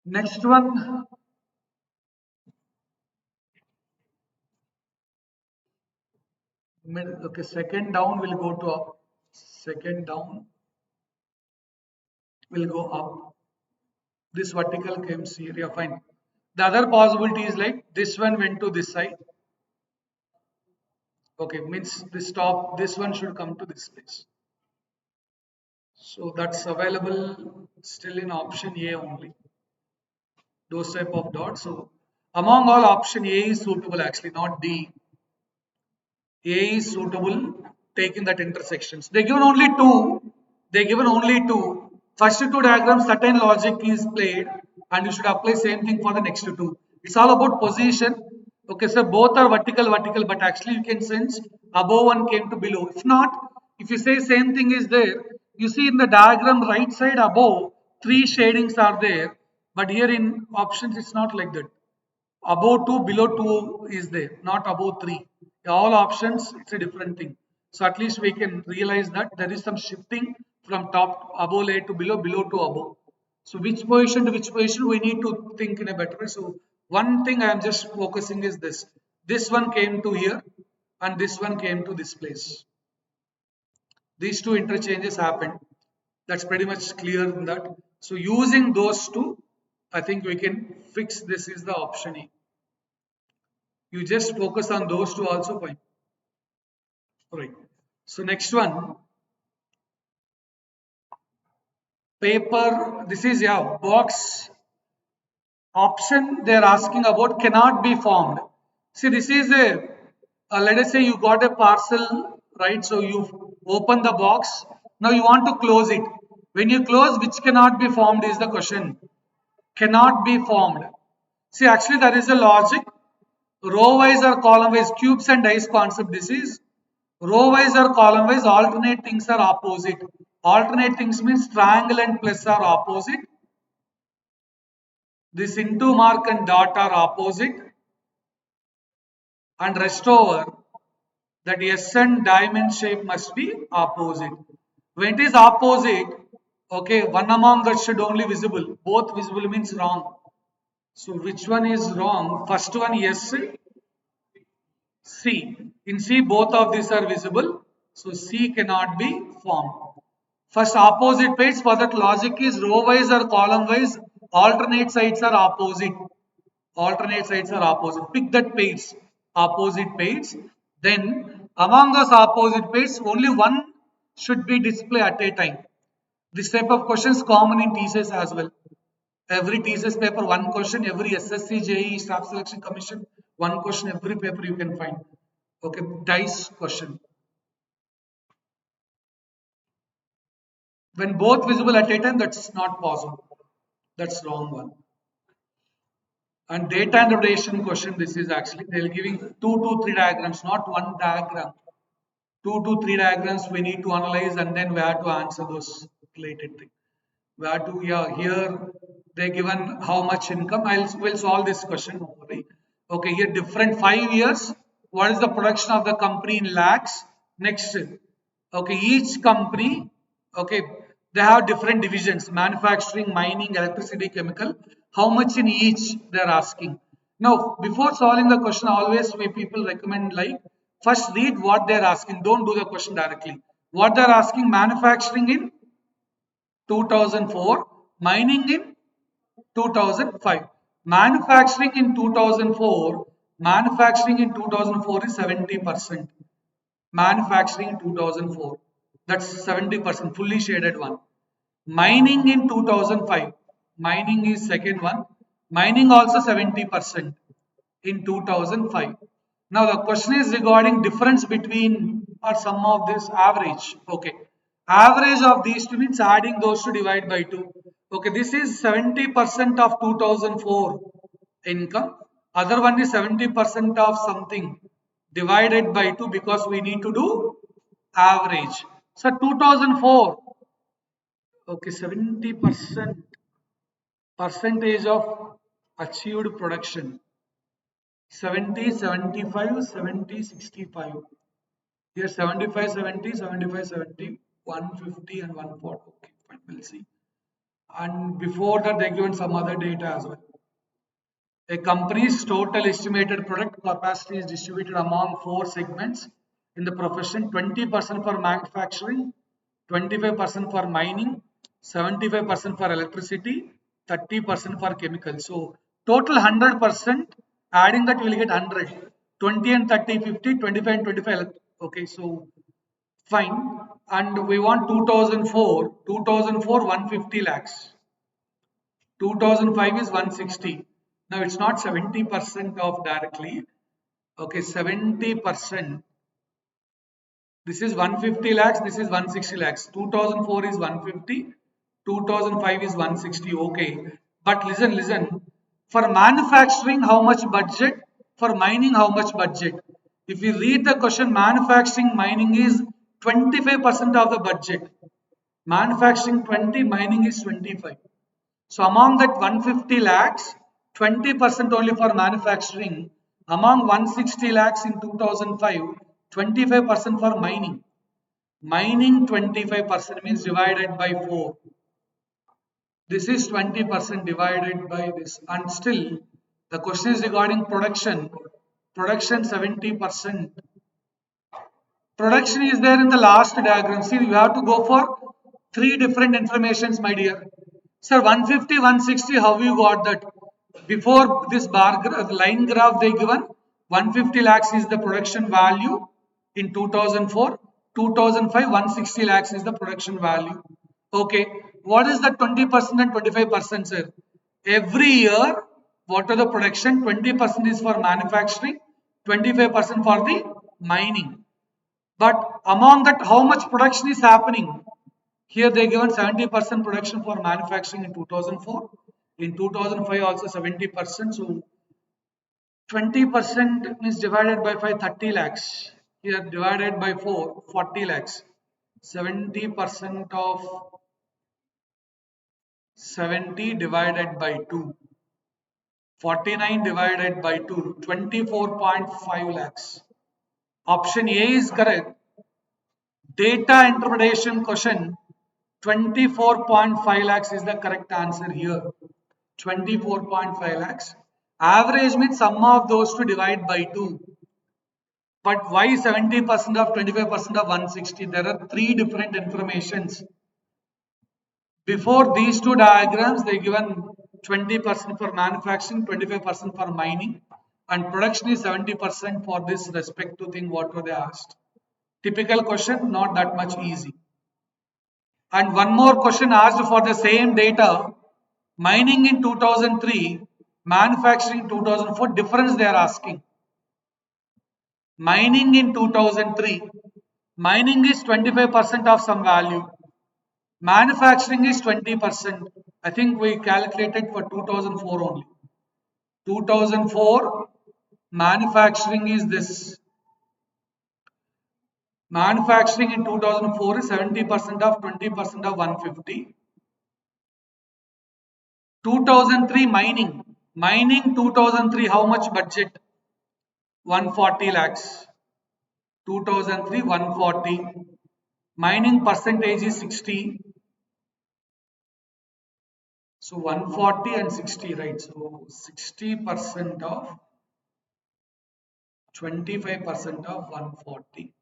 next one, okay, second down will go to up. Second down will go up. This vertical comes here. Yeah, fine. The other possibility is like this one went to this side. Okay, means this top, this one should come to this place. So that's available still in option A only. Those type of dots. So among all, option A is suitable actually, not D. A is suitable taking that intersections. They given only two. They given only two. First two diagrams, certain logic is played, and you should apply same thing for the next two. It's all about position. Okay, so both are vertical, vertical, but actually you can sense above one came to below. If not, if you say same thing is there, you see in the diagram right side above, three shadings are there, but here in options it's not like that. Above 2, below 2 is there, not above 3. All options, it's a different thing. So at least we can realize that there is some shifting from top above layer to below, below to above. So which position to which position we need to think in a better way. So one thing I am just focusing is this. This one came to here and this one came to this place. These two interchanges happened. That's pretty much clear in that. So using those two, I think we can fix this is the option A. You just focus on those two also fine. Alright. So next one, paper, this is box option they are asking about cannot be formed. See, this is let us say you got a parcel, right? So you open the box. Now you want to close it. When you close, which cannot be formed is the question. Cannot be formed. See, actually, there is a logic. Row wise or column wise, cubes and dice concept. This is row wise or column wise, alternate things are opposite. Alternate things means triangle and plus are opposite. This into mark and dot are opposite, and rest over that S and diamond shape must be opposite. When it is opposite, okay, one among that should only visible. Both visible means wrong. So which one is wrong? First one yes, C. In C both of these are visible. So C cannot be formed. First opposite pairs, for that logic is row wise or column wise, alternate sides are opposite. Alternate sides are opposite. Pick that pairs, opposite pairs. Then among those opposite pairs, only one should be displayed at a time. This type of questions common in TCS as well. Every TCS paper, one question. Every SSC, JEE, Staff Selection Commission, one question. Every paper you can find. Okay, dice question. When both visible at a time, that's not possible. That's wrong one. And data interpretation question, this is actually they're giving 2 to 3 diagrams, not one diagram. 2 to 3 diagrams we need to analyze and then we have to answer those related things. We have to here they given how much income. Will solve this question. Okay, here different 5 years. What is the production of the company in lakhs? Next, okay, each company, okay, they have different divisions: manufacturing, mining, electricity, chemical. How much in each they are asking. Now, before solving the question, always we people recommend like first read what they are asking. Don't do the question directly. What they are asking: manufacturing in 2004, mining in 2005. Manufacturing in 2004, manufacturing in 2004 is 70%. Manufacturing in 2004, that's 70%, fully shaded one. Mining in 2005, mining is second one. Mining also 70% in 2005. Now the question is regarding difference between or sum of this average. Okay, average of these two means adding those to divide by 2. Okay, this is 70% of 2004 income. Other one is 70% of something divided by 2 because we need to do average. So 2004, okay, 70% percentage of achieved production. 70, 75, 70, 65. Here 75, 70, 75, 70, 150 and 140. Okay, fine, we'll see. And before that, they given some other data as well. A company's total estimated product capacity is distributed among 4 segments in the profession: 20% for manufacturing, 25% for mining, 75% for electricity, 30% for chemicals. So total 100%, adding that you will get 100. 20 and 30, 50, 25 and 25. Okay, so fine. And we want 2004, 150 lakhs. 2005 is 160. Now it's not 70% of directly. Okay, 70%. This is 150 lakhs, this is 160 lakhs. 2004 is 150, 2005 is 160. Okay, but listen. For manufacturing, how much budget? For mining, how much budget? If you read the question, manufacturing, mining is 25% of the budget. Manufacturing 20, mining is 25. So among that 150 lakhs, 20% only for manufacturing. Among 160 lakhs in 2005, 25% for mining. Mining 25% means divided by 4. This is 20% divided by this. And still, the question is regarding production. Production 70%. Production is there in the last diagram. See, you have to go for 3 different informations, my dear. Sir, 150, 160, how you got that? Before this bar graph, line graph they given, 150 lakhs is the production value in 2004, 2005, 160 lakhs is the production value. Okay, What is the 20% and 25%, sir? Every year, what are the production? 20% is for manufacturing, 25% for the mining. But among that, how much production is happening? Here they given 70% production for manufacturing in 2004. In 2005 also 70%. So 20% is divided by 5, 30 lakhs. Here divided by 4, 40 lakhs. 70% of 70 divided by 2. 49 divided by 2. 24.5 lakhs. Option A is correct. Data interpretation question 24.5 lakhs is the correct answer here. 24.5 lakhs. Average means sum of those two divide by 2. But why 70% of 25% of 160? There are three different informations. Before these two diagrams, they given 20% for manufacturing, 25% for mining, and production is 70% for this respective thing. What were they asked? Typical question, not that much easy. And one more question asked for the same data, mining in 2003, manufacturing in 2004, difference they are asking. Mining in 2003, mining is 25% of some value, manufacturing is 20%. I think we calculated for 2004 only. 2004, manufacturing is this. Manufacturing in 2004 is 70% of 20% of 150. 2003 mining. Mining 2003, how much budget? 140 lakhs. 2003, 140. Mining percentage is 60. So 140 and 60, right? So 60% of 25% of 140.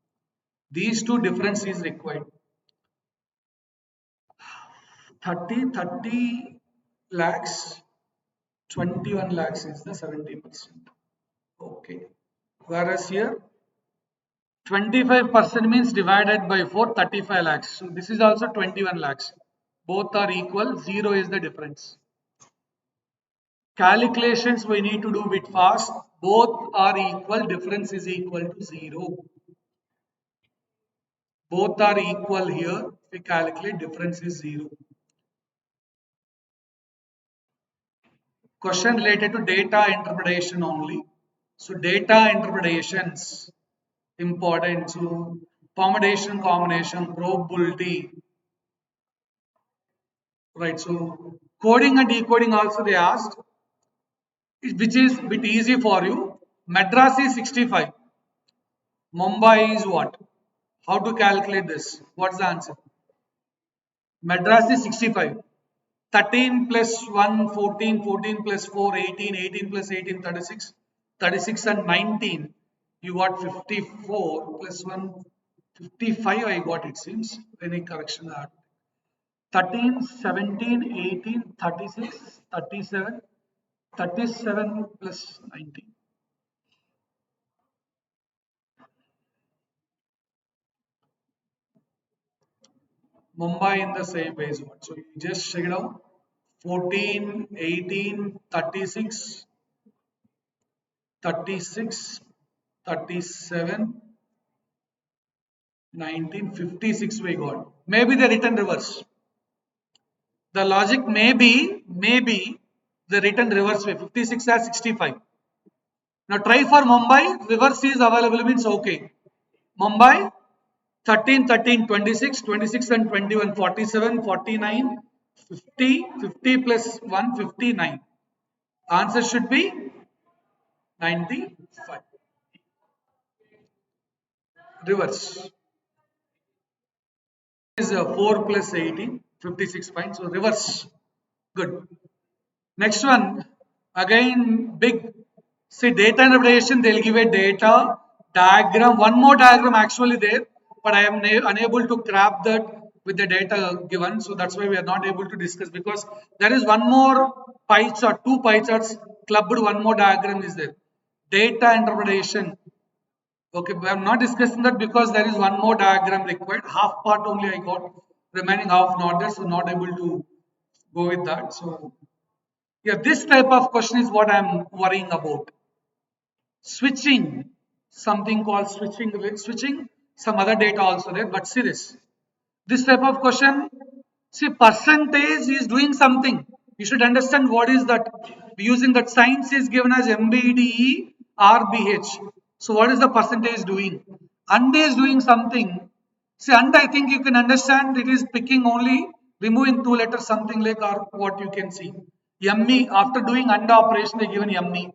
These two difference is required. 30 lakhs, 21 lakhs is the 70%. Okay. Whereas here 25% means divided by 4, 35 lakhs. So this is also 21 lakhs. Both are equal, 0 is the difference. Calculations we need to do bit fast. Both are equal, difference is equal to 0. Both are equal here. If we calculate, difference is 0. Question related to data interpretation only. So data interpretations important. So permutation, combination, probability. Right. So coding and decoding also they asked, which is a bit easy for you. Madras is 65. Mumbai is what? How to calculate this? What's the answer? Madras is 65. 13 plus 1, 14, 14 plus 4, 18, 18 plus 18, 36, 36 and 19. You got 54 plus 1, 55 I got it seems. Any correction that? 13, 17, 18, 36, 37, 37 plus 19. Mumbai in the same way is what? So you just check it out. 14, 18, 36, 36, 37, 1956 we got. Maybe the written reverse. The logic may be the written reverse way. 56 as 65. Now try for Mumbai. Reverse is available means okay. Mumbai 13, 13, 26, 26 and 21, 47, 49, 50, 50 plus 1, 59. Answer should be 95. Reverse is 4 plus 18, 56 points. So reverse. Good. Next one, again big. See data interpretation, they'll give a data diagram. One more diagram actually there, but I am unable to grab that with the data given. So that's why we are not able to discuss, because there is one more pie chart, two pie charts clubbed, one more diagram is there. Data interpretation. Okay, but I'm not discussing that because there is one more diagram required. Half part only I got. remaining half not there, so not able to go with that. So yeah, this type of question is what I'm worrying about. Switching, something called switching, some other data also there, but see this type of question, see percentage is doing something. You should understand what is that. Using that signs is given as MBDE RBH. So what is the percentage doing? And is doing something. See, and I think you can understand it is picking only removing two letters, something like or what you can see. ME after doing and operation they given ME.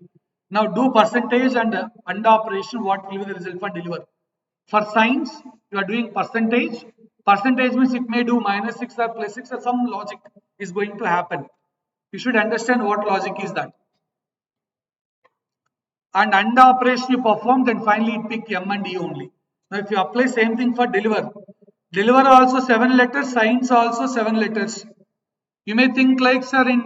Now do percentage and operation, what will be the result for deliver? For science, you are doing percentage. Percentage means it may do -6 or +6 or some logic is going to happen. You should understand what logic is that. And under operation you perform, then finally it pick M and E only. Now if you apply same thing for deliver, deliver also 7 letters, science also 7 letters. You may think like sir in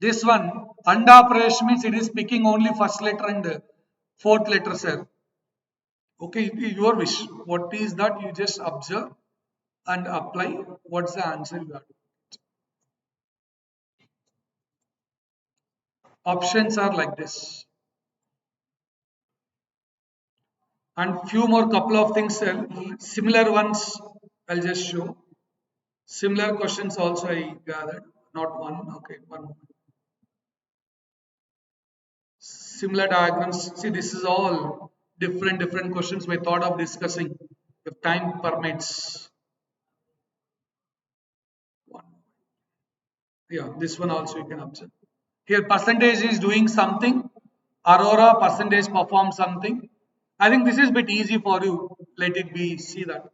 this one, under operation means it is picking only first letter and fourth letter, sir. Okay, your wish. What is that? You just observe and apply. What's the answer you got? Options are like this. And few more couple of things, similar ones I'll just show. Similar questions also I gathered, not one. Okay, one. Similar diagrams. See, this is all different questions we thought of discussing if time permits. One. Yeah, this one also you can observe. Here percentage is doing something. Aurora percentage perform something. I think this is a bit easy for you. Let it be. See that.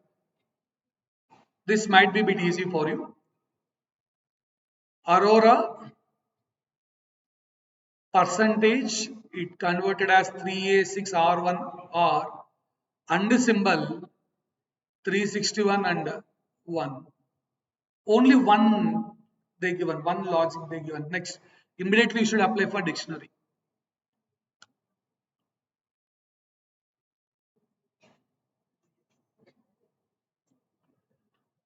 This might be a bit easy for you. Aurora percentage, it converted as 3A6R1R and symbol 361 and 1. Only one they given, one logic they given. Next, immediately you should apply for dictionary.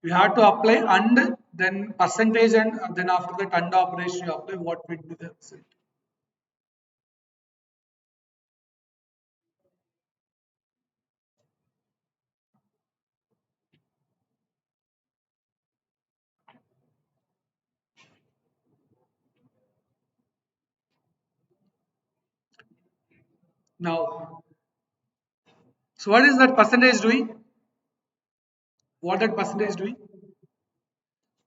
You have to apply and then percentage and then after that and operation you apply what will be the result. Now, so what is that percentage doing? What that percentage doing?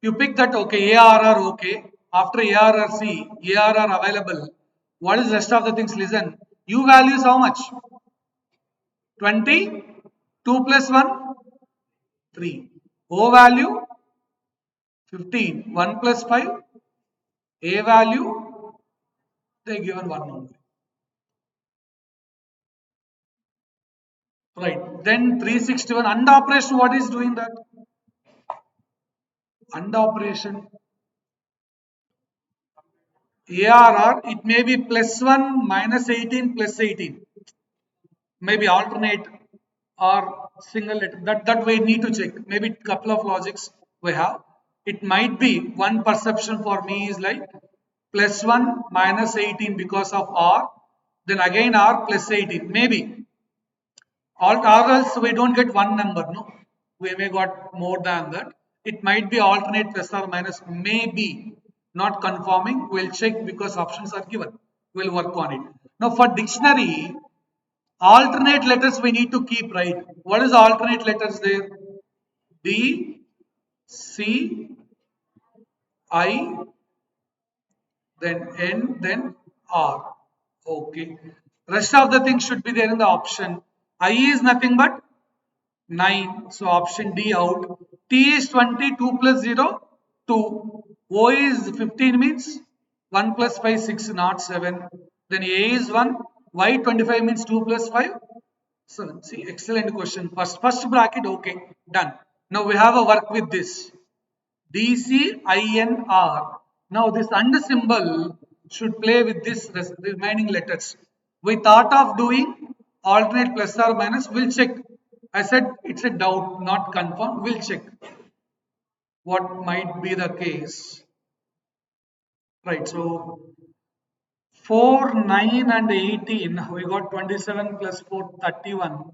You pick that okay, ARR okay. After ARR see, ARR available. What is rest of the things? Listen. U value is how much? 20. 2 plus 1? 3. O value? 15. 1 plus 5? A value? They given 1 only. Right. Then 361. Under operation, what is doing that? Under operation. ARR, it may be plus 1 minus 18 plus 18. Maybe alternate or single letter. That we need to check. Maybe couple of logics we have. It might be one perception for me is like plus 1 minus 18 because of R. Then again R plus 18. Maybe. Or else we don't get one number. No, we may got more than that. It might be alternate plus or minus. Maybe not confirming. We'll check because options are given. We'll work on it. Now for dictionary, alternate letters we need to keep, right? What is alternate letters there? D, C, I, then N, then R. Okay. Rest of the things should be there in the option. I is nothing but 9. So option D out. T is 20, 2 plus 0, 2. O is 15 means 1 plus 5, 6, not 7. Then A is 1. Y 25 means 2 plus 5, 7. See, excellent question. First bracket, okay, done. Now we have a work with this. DCINR. Now this and symbol should play with this remaining letters. We thought of doing alternate plus or minus. We'll check. I said it's a doubt, not confirm. We'll check. what might be the case, right? So 4, 9 and 18, we got 27 plus 4, 31,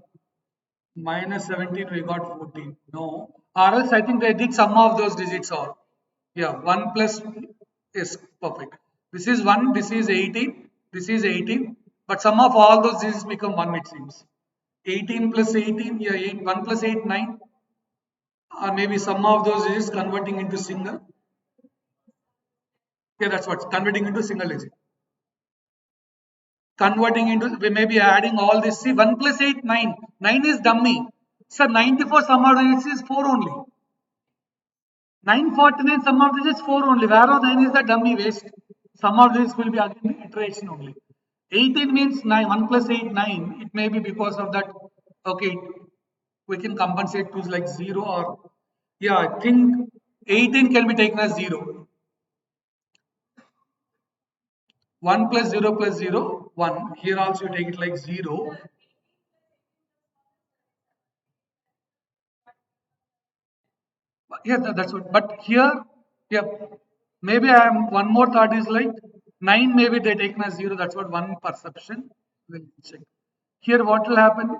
minus 17, we got 14. No, or else I think they did sum of those digits all. Yeah, 1 plus is perfect. This is 1, this is 18, this is 18, but sum of all those digits become 1, it seems. 18 plus 18, yeah, 8, 1 plus 8, 9, or maybe sum of those digits converting into single. Yeah, that's what, converting into single digit. Converting into, we may be adding all this. See, 1 plus 8, 9. 9 is dummy. Sir, 94 sum of digits is 4 only. 949 sum of digits 4 only. Whereas 9 is the dummy waste. Sum of digits will be again iteration only. 18 means 9. 1 plus 8, 9. It may be because of that. Okay, we can compensate to like 0 or, yeah, I think 18 can be taken as 0. 1 plus 0 plus 0, 1. Here also you take it like 0. Yeah, that's what. But here, yeah, maybe I am one more thought is like 9. Maybe they taken as 0. That's what one perception. We'll check. Here, what will happen?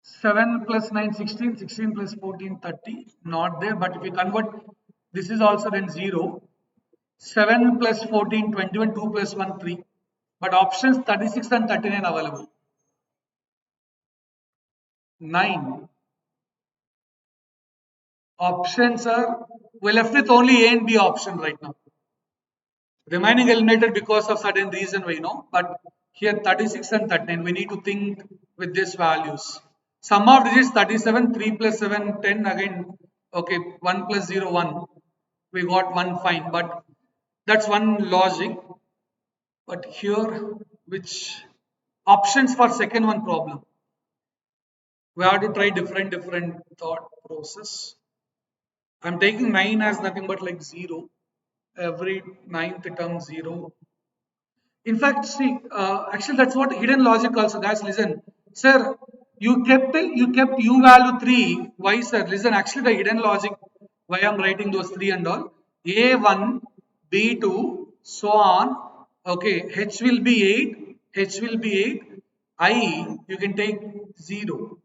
7 plus 9, 16. 16 plus 14, 30. Not there. But if we convert, this is also then 0. 7 plus 14, 21. 2 plus 1, 3. But options 36 and 39 available. 9. Options are, we're left with only A and B option right now. Remaining eliminated because of certain reason we know, but here 36 and 39, we need to think with these values. Sum of digits 37, 3 plus 7, 10 again, okay, 1 plus 0, 1. We got 1 fine, but that's one logic. But here, which options for second one problem? We have to try different thought process. I'm taking 9 as nothing but like 0. Every ninth term 0. In fact, see, actually that's what hidden logic also. Guys, listen, sir, you kept u value 3. Why, sir? Listen, actually the hidden logic. Why I'm writing those 3 and all. A1, B2, so on. Okay, H will be 8. H will be 8. I you can take 0.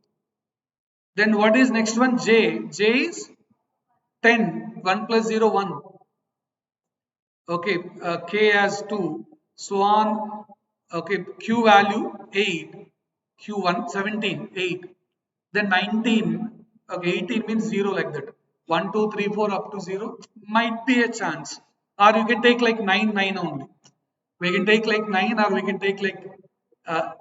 Then what is next one? J. J is 10. 1 plus 0, 1. Okay, k as 2, so on. Okay, q value 8, q1 17, 8, then 19. Okay, 18 means 0 like that. 1 2 3 4 up to 0 might be a chance, or you can take like 9 9 only. We can take like 9, or we can take like uh,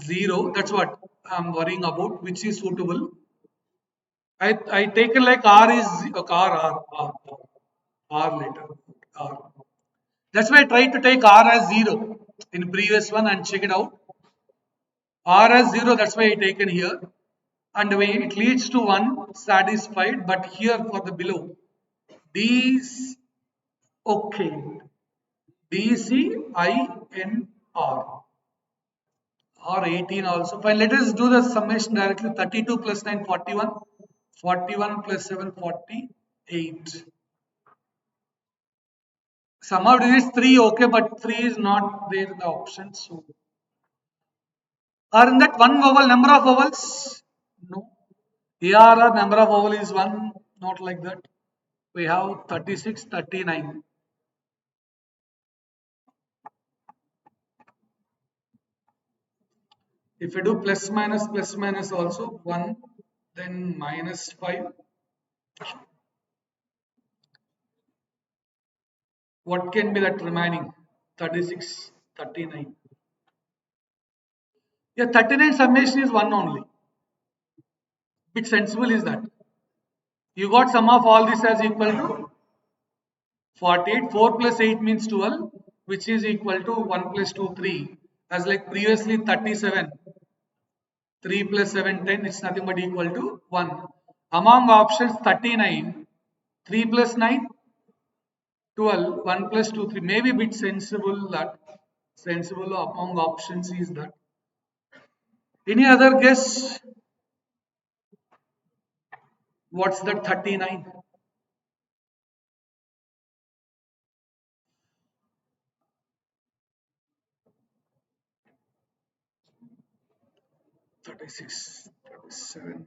0. That's what I'm worrying about, which is suitable. I taken like r is r later r. That's why I tried to take R as 0 in previous one and check it out. R as 0, that's why I taken here. And when it leads to 1, satisfied. But here for the below, these, okay, DCINR or 18 also. Fine, let us do the summation directly. 32 plus 9, 41. 41 plus 7, 48. Somehow this is 3, okay, but 3 is not there in the option. So, or in that one vowel, number of vowels? No. ARR number of vowel is 1, not like that. We have 36, 39. If you do plus minus also 1, then minus 5. What can be that remaining? 36, 39. Yeah, 39 summation is 1 only. Bit sensible is that. You got sum of all this as equal to 48. 4 plus 8 means 12, which is equal to 1 plus 2, 3. As like previously 37. 3 plus 7, 10, it's nothing but equal to 1. Among options 39, 3 plus 9, 12, 1 plus 2, 3. Maybe a bit sensible that. Sensible among options is that. Any other guess? What's that 39? 36, 37.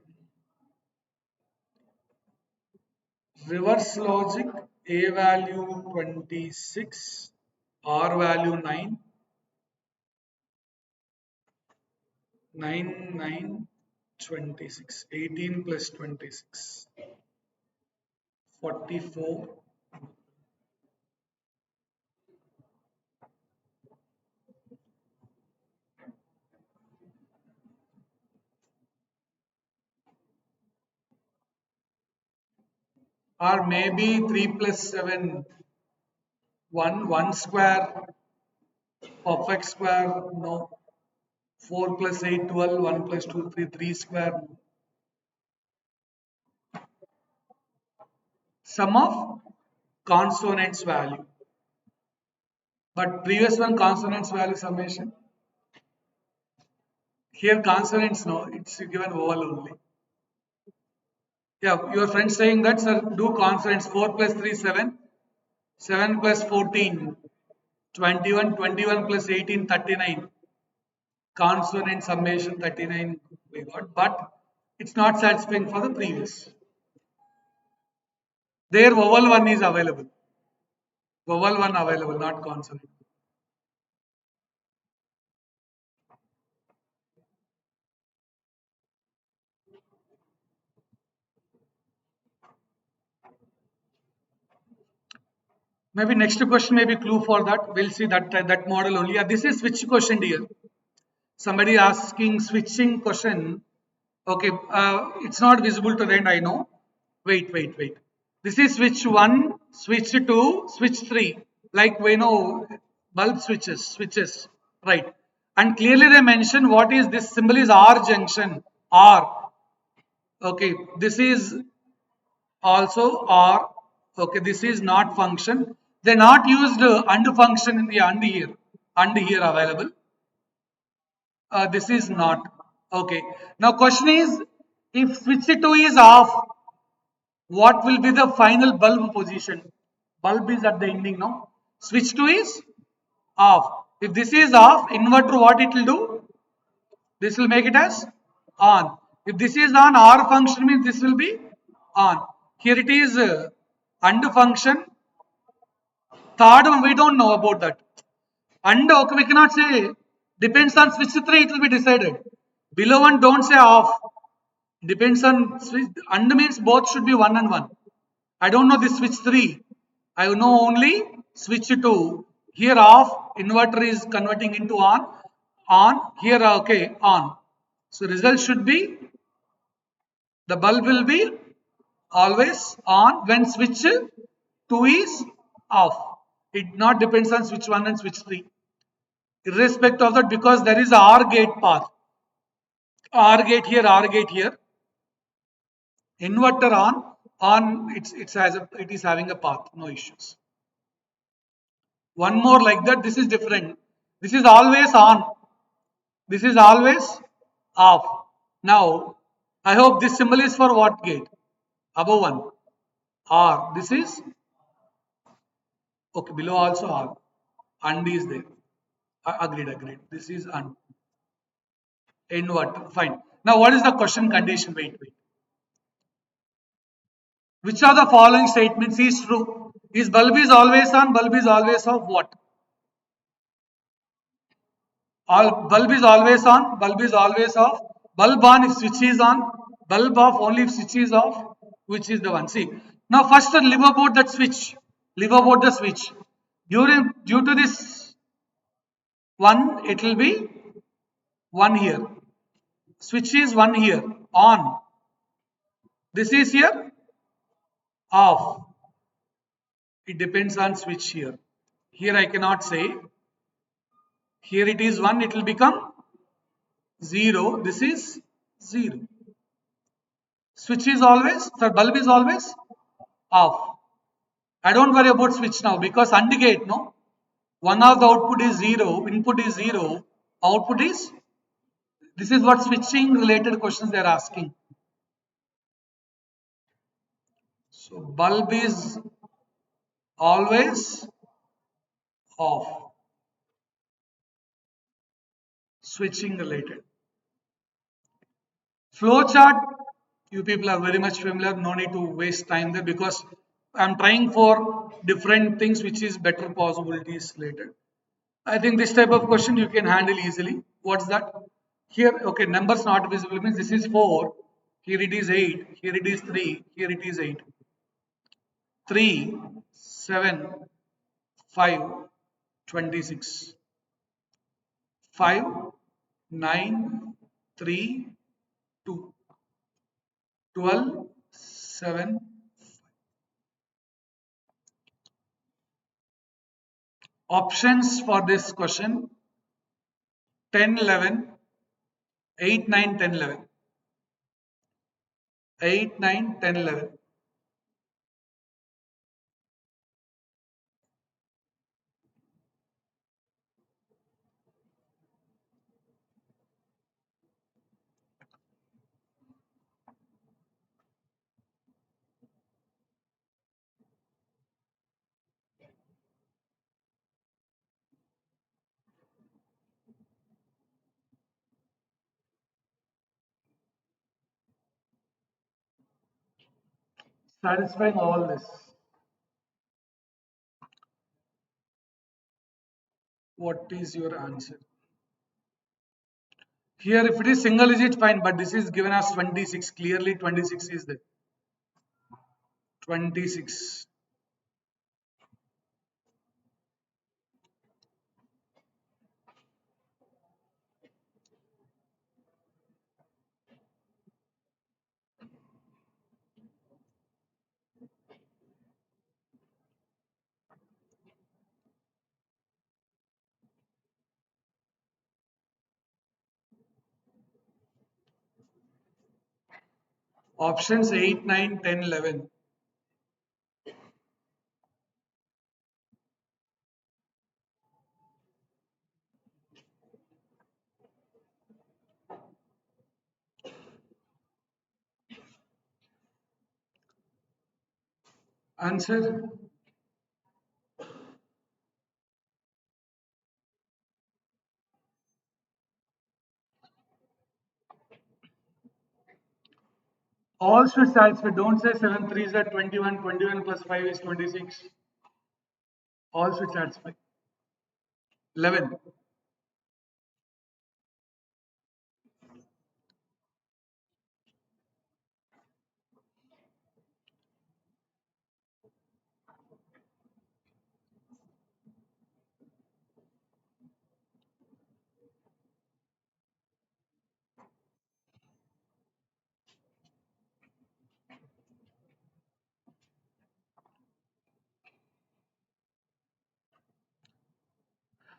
Reverse logic, A value 26, R value 9, 9, 9, 26, 18 plus 26, 44. Or maybe 3 plus 7, 1 square, perfect square, no. 4 plus 8, 12, 1 plus 2, 3, 3 square. Sum of consonants value. But previous one consonants value summation. Here consonants no, it's given vowel only. Yeah, your friend saying that sir, do consonants 4 plus 3, 7, 7 plus 14, 21, 21 plus 18, 39. Consonant summation 39 we got, but it's not satisfying for the previous. There vowel one is available. Vowel one available, not consonant. Maybe next question may be clue for that. We'll see that model only. Yeah, this is switch question here. Somebody asking switching question. Okay, it's not visible to the end. I know. Wait. This is switch one, switch two, switch three. Like we know bulb switches, right? And clearly they mention what is this symbol is R junction. R. Okay, this is also R. Okay, this is not function. They not used and function in the and here available. This is not okay. Now question is, if switch 2 is off, what will be the final bulb position? Bulb is at the ending, no? Switch 2 is off. If this is off, inverter what it will do? This will make it as on. If this is on, R function means this will be on. Here it is and function. Third one we don't know about that. And okay, we cannot say depends on switch 3 it will be decided. Below one don't say off. Depends on switch. And means both should be 1 and 1. I don't know this switch 3. I know only switch 2. Here off, inverter is converting into on. Here okay, on. So result should be the bulb will be always on when switch 2 is off. It not depends on switch 1 and switch 3. Irrespective of that, because there is a OR gate path. OR gate here, OR gate here. Inverter on it is having a path, no issues. One more like that, this is different. This is always on. This is always off. Now, I hope this symbol is for what gate? Above one. R. This is okay. Below also R. And is there. Agreed. This is and. Inverter. Fine. Now, what is the question condition? Wait. Which of the following statements is true? Is bulb is always on, bulb is always off, what? Bulb is always on, bulb is always off, bulb on if switch is on, bulb off only if switch is off, which is the one. See, now first live about that switch, live about the switch. Due to this one, it will be one here. Switch is one here, on. This is here, off. It depends on switch here. Here I cannot say. Here it is 1, it will become 0. This is 0. Switch is always, the bulb is always off. I don't worry about switch now because AND gate, no? One of the output is 0, input is 0, output is, this is what switching related questions they are asking. So bulb is always off. Switching related. Flowchart, you people are very much familiar, no need to waste time there because I'm trying for different things which is better possibilities later. I think this type of question you can handle easily. What's that? Here, okay, numbers not visible means this is 4, here it is 8, here it is 3, here it is 8. 3, 7, 5, 26. 5, 9, 3, 2, 12, 7. Options for this question 10, 11, 8, 9, 10, 11. 8, 9, 10, 11. Satisfying all this. What is your answer? Here, if it is single digit, fine, but this is given as 26. Clearly, 26 is there. 26. Options 8, 9, 10, 11. Answer? All should satisfy. Don't say 7 3s are 21, 21 plus 5 is 26. All should satisfy. 11.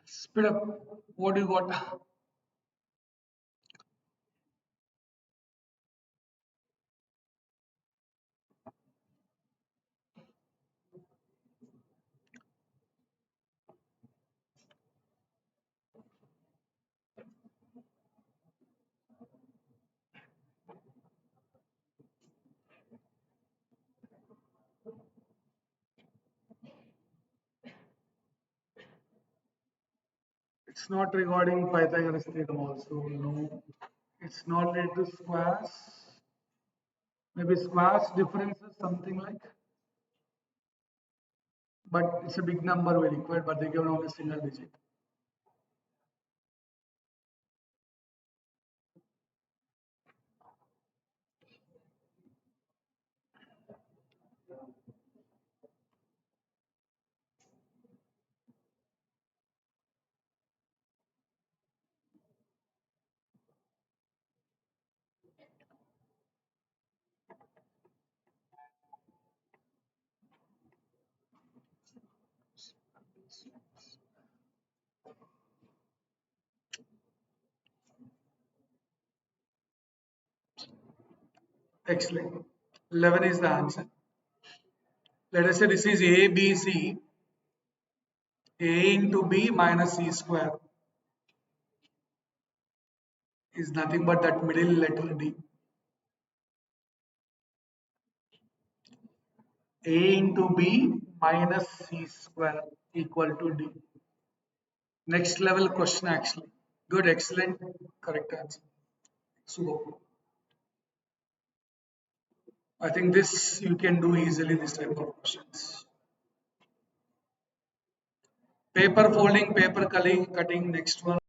Speed up. What do you got? It's not regarding Pythagoras theorem also. No. It's not related to squares. Maybe squares differences, something like. But it's a big number we required, but they given only single digit. Excellent. 11 is the answer. Let us say this is A, B, C. A into B minus C square is nothing but that middle letter D. A into B minus C square equal to D. Next level question actually. Good, excellent, correct answer. Super. I think this you can do easily, this type of questions. Paper folding, paper cutting, next one.